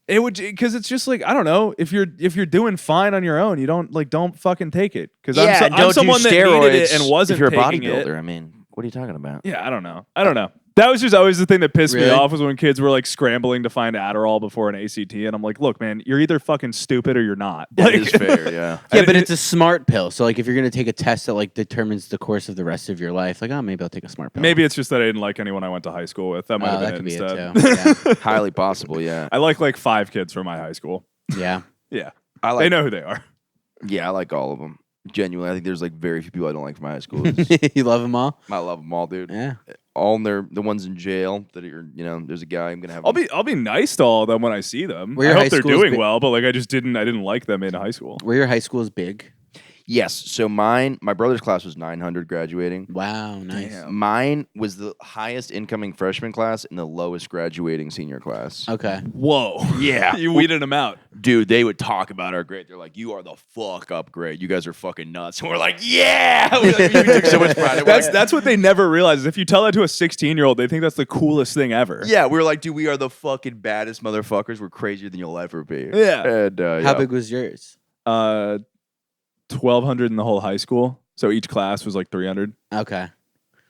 It would because it's just like I don't know if you're doing fine on your own, you don't fucking take it because I'm someone that needed it and wasn't if you're a taking bodybuilder. it. I mean, what are you talking about? Yeah, I don't know. That was just always the thing that pissed me Really? off was when kids were like scrambling to find Adderall before an ACT, and I'm like, look, man, you're either fucking stupid or you're not. That Like, is fair. Yeah. Yeah, but it's a smart pill. So like if you're gonna take a test that like determines the course of the rest of your life, like, oh, maybe I'll take a smart pill. maybe it's just that I didn't like anyone I went to high school with. That might have that been could be it it instead. too. Yeah. Highly possible. Yeah. I like 5 kids from my high school. Yeah. Yeah, I like. they know who they are. Yeah, I like all of them. Genuinely, I think there's like very few people I don't like from my high school. You love them all? I love them all, dude. Yeah. All the ones in jail that are, there's a guy I'm gonna have. I'll be nice to all of them when I see them. Were I your hope high they're schools doing bi- well, but like I didn't like them in high school. Were your high schools big? Yes. So my brother's class was 900 graduating. Wow, nice. Mine was the highest incoming freshman class and the lowest graduating senior class. Okay. Whoa. Yeah. You weeded them out. Dude, they would talk about our grade. They're like, "You are the fuck up grade. You guys are fucking nuts." And we're like, "Yeah." We took so much pride. That's what they never realize. Is if you tell that to a 16-year-old, they think that's the coolest thing ever. Yeah, we were like, "Dude, we are the fucking baddest motherfuckers. We're crazier than you'll ever be." Yeah. And How big was yours? 1,200 in the whole high school. So each class was like 300. Okay.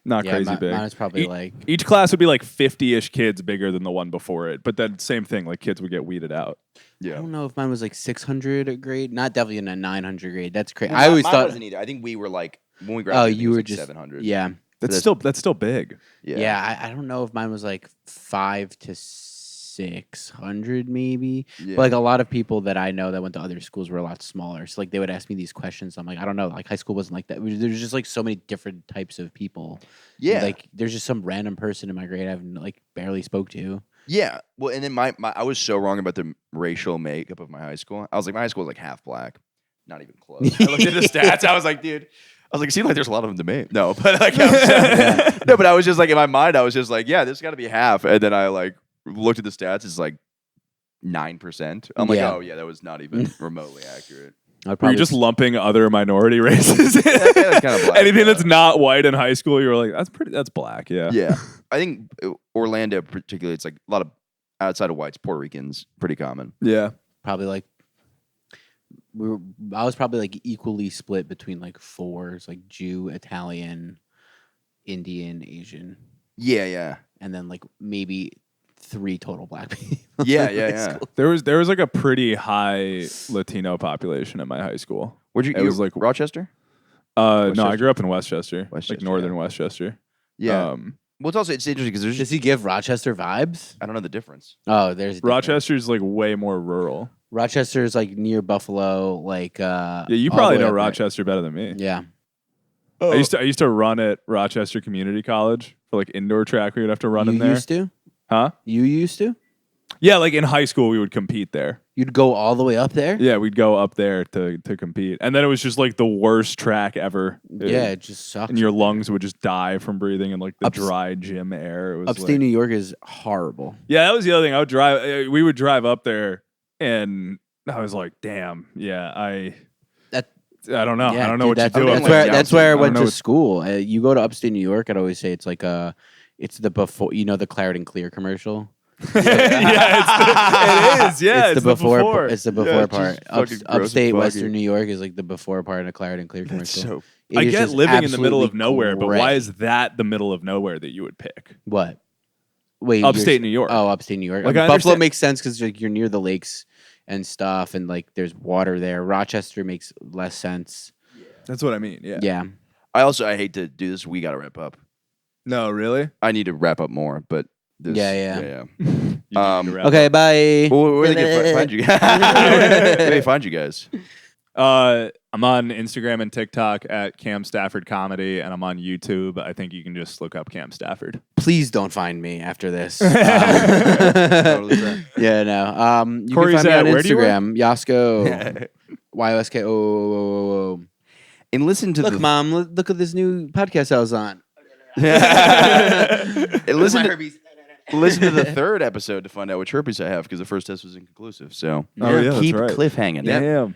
Not Yeah, crazy big. mine was probably E- like Each class would be like 50-ish kids bigger than the one before it. But then same thing, like kids would get weeded out. I Yeah. don't know if mine was like 600 a grade. Not definitely in a 900 grade. That's crazy. Well, I always mine thought. wasn't either. I think we were like when we graduated. I think you it was were like just 700. Yeah. That's That's- still big. Yeah. I don't know if mine was like 500 to 600 maybe. Yeah. But like a lot of people that I know that went to other schools were a lot smaller. So like they would ask me these questions. I'm like, I don't know. Like high school wasn't like that. There's just like so many different types of people. Yeah. Like there's just some random person in my grade I've like barely spoke to. Yeah. Well, and then my I was so wrong about the racial makeup of my high school. I was like, my high school was like half black. Not even close. I looked at the stats. I was like, dude. I was like, it seems like there's a lot of them to me. No, but like, no, but I was just like, in my mind, I was just like, yeah, this got to be half. And then I like looked at the stats. It's like 9%. I'm like, Yeah. oh yeah, that was not even remotely accurate. I'd Were probably you just lumping other minority races? Yeah, that's kinda black, Anything yeah. that's not white in high school, you were like, that's black. Yeah. Yeah, I think Orlando particularly, it's like a lot of outside of whites, Puerto Ricans, pretty common. Yeah. probably like I was probably like equally split between like fours, like Jew, Italian, Indian, Asian, Yeah, yeah, and then like maybe 3 total black people. yeah, in yeah, high yeah. school. There was like a pretty high Latino population at my high school. Where'd you? It was like Rochester. No, I Westchester? grew up in Westchester, Westchester, like northern yeah. Westchester. Yeah. Well, it's interesting because there's Does just he give Rochester vibes? I don't know the difference. Oh, there's a difference. Rochester's like way more rural. Rochester's like near Buffalo, like Yeah, you all probably the way know up there. Rochester better than me. Yeah. I used to run at Rochester Community College for like indoor track. We would have to run You in there. used to? Huh? You used to? Yeah, like in high school we would compete there. You'd go all the way up there? Yeah, we'd go up there to compete. And then it was just like the worst track ever. Yeah, it just sucks. And your lungs would just die from breathing in like the Ups- dry gym air. It was Upstate like, New York is horrible. yeah, that was the other thing. We would drive up there and I was like, damn, yeah, I don't know. Yeah, I don't know dude, what you that's, do. That's up where there. that's where I don't went know to what- school. You go to upstate New York, I'd always say it's like it's the before. You know the Clarendon Clear commercial. Yeah, it is. Yeah, it's the before. It's the before Yeah, it's part. just fucking gross and Upstate foggy. Western New York is like the before part of the Clarendon Clear commercial. So It I is get just living in the middle of absolutely nowhere, but why great. is that the middle of nowhere that you would pick? What? Wait, Upstate New York. Oh, upstate New York. Like, I Buffalo understand- makes sense because like, you're near the lakes and stuff, and like there's water there. Rochester makes less sense. That's what I mean. Yeah. Yeah. I hate to do this. We got to wrap up. No, really? I need to wrap up more, but this, Yeah. You need to wrap Okay, up. bye. Well, where they can find you guys? Where do they find you guys? I'm on Instagram and TikTok at Cam Stafford Comedy, and I'm on YouTube. I think you can just look up Cam Stafford. Please don't find me after this. Totally fair. Yeah, no. You Corey's can find me on at- where do you work? Instagram, Yosko, YOSKO. And listen to Look, the Mom, look at this new podcast I was on. and listen My to, herpes. listen to the third episode to find out which herpes I have because the first test was inconclusive. So Oh, yeah, that's keep right. cliffhanging. Damn.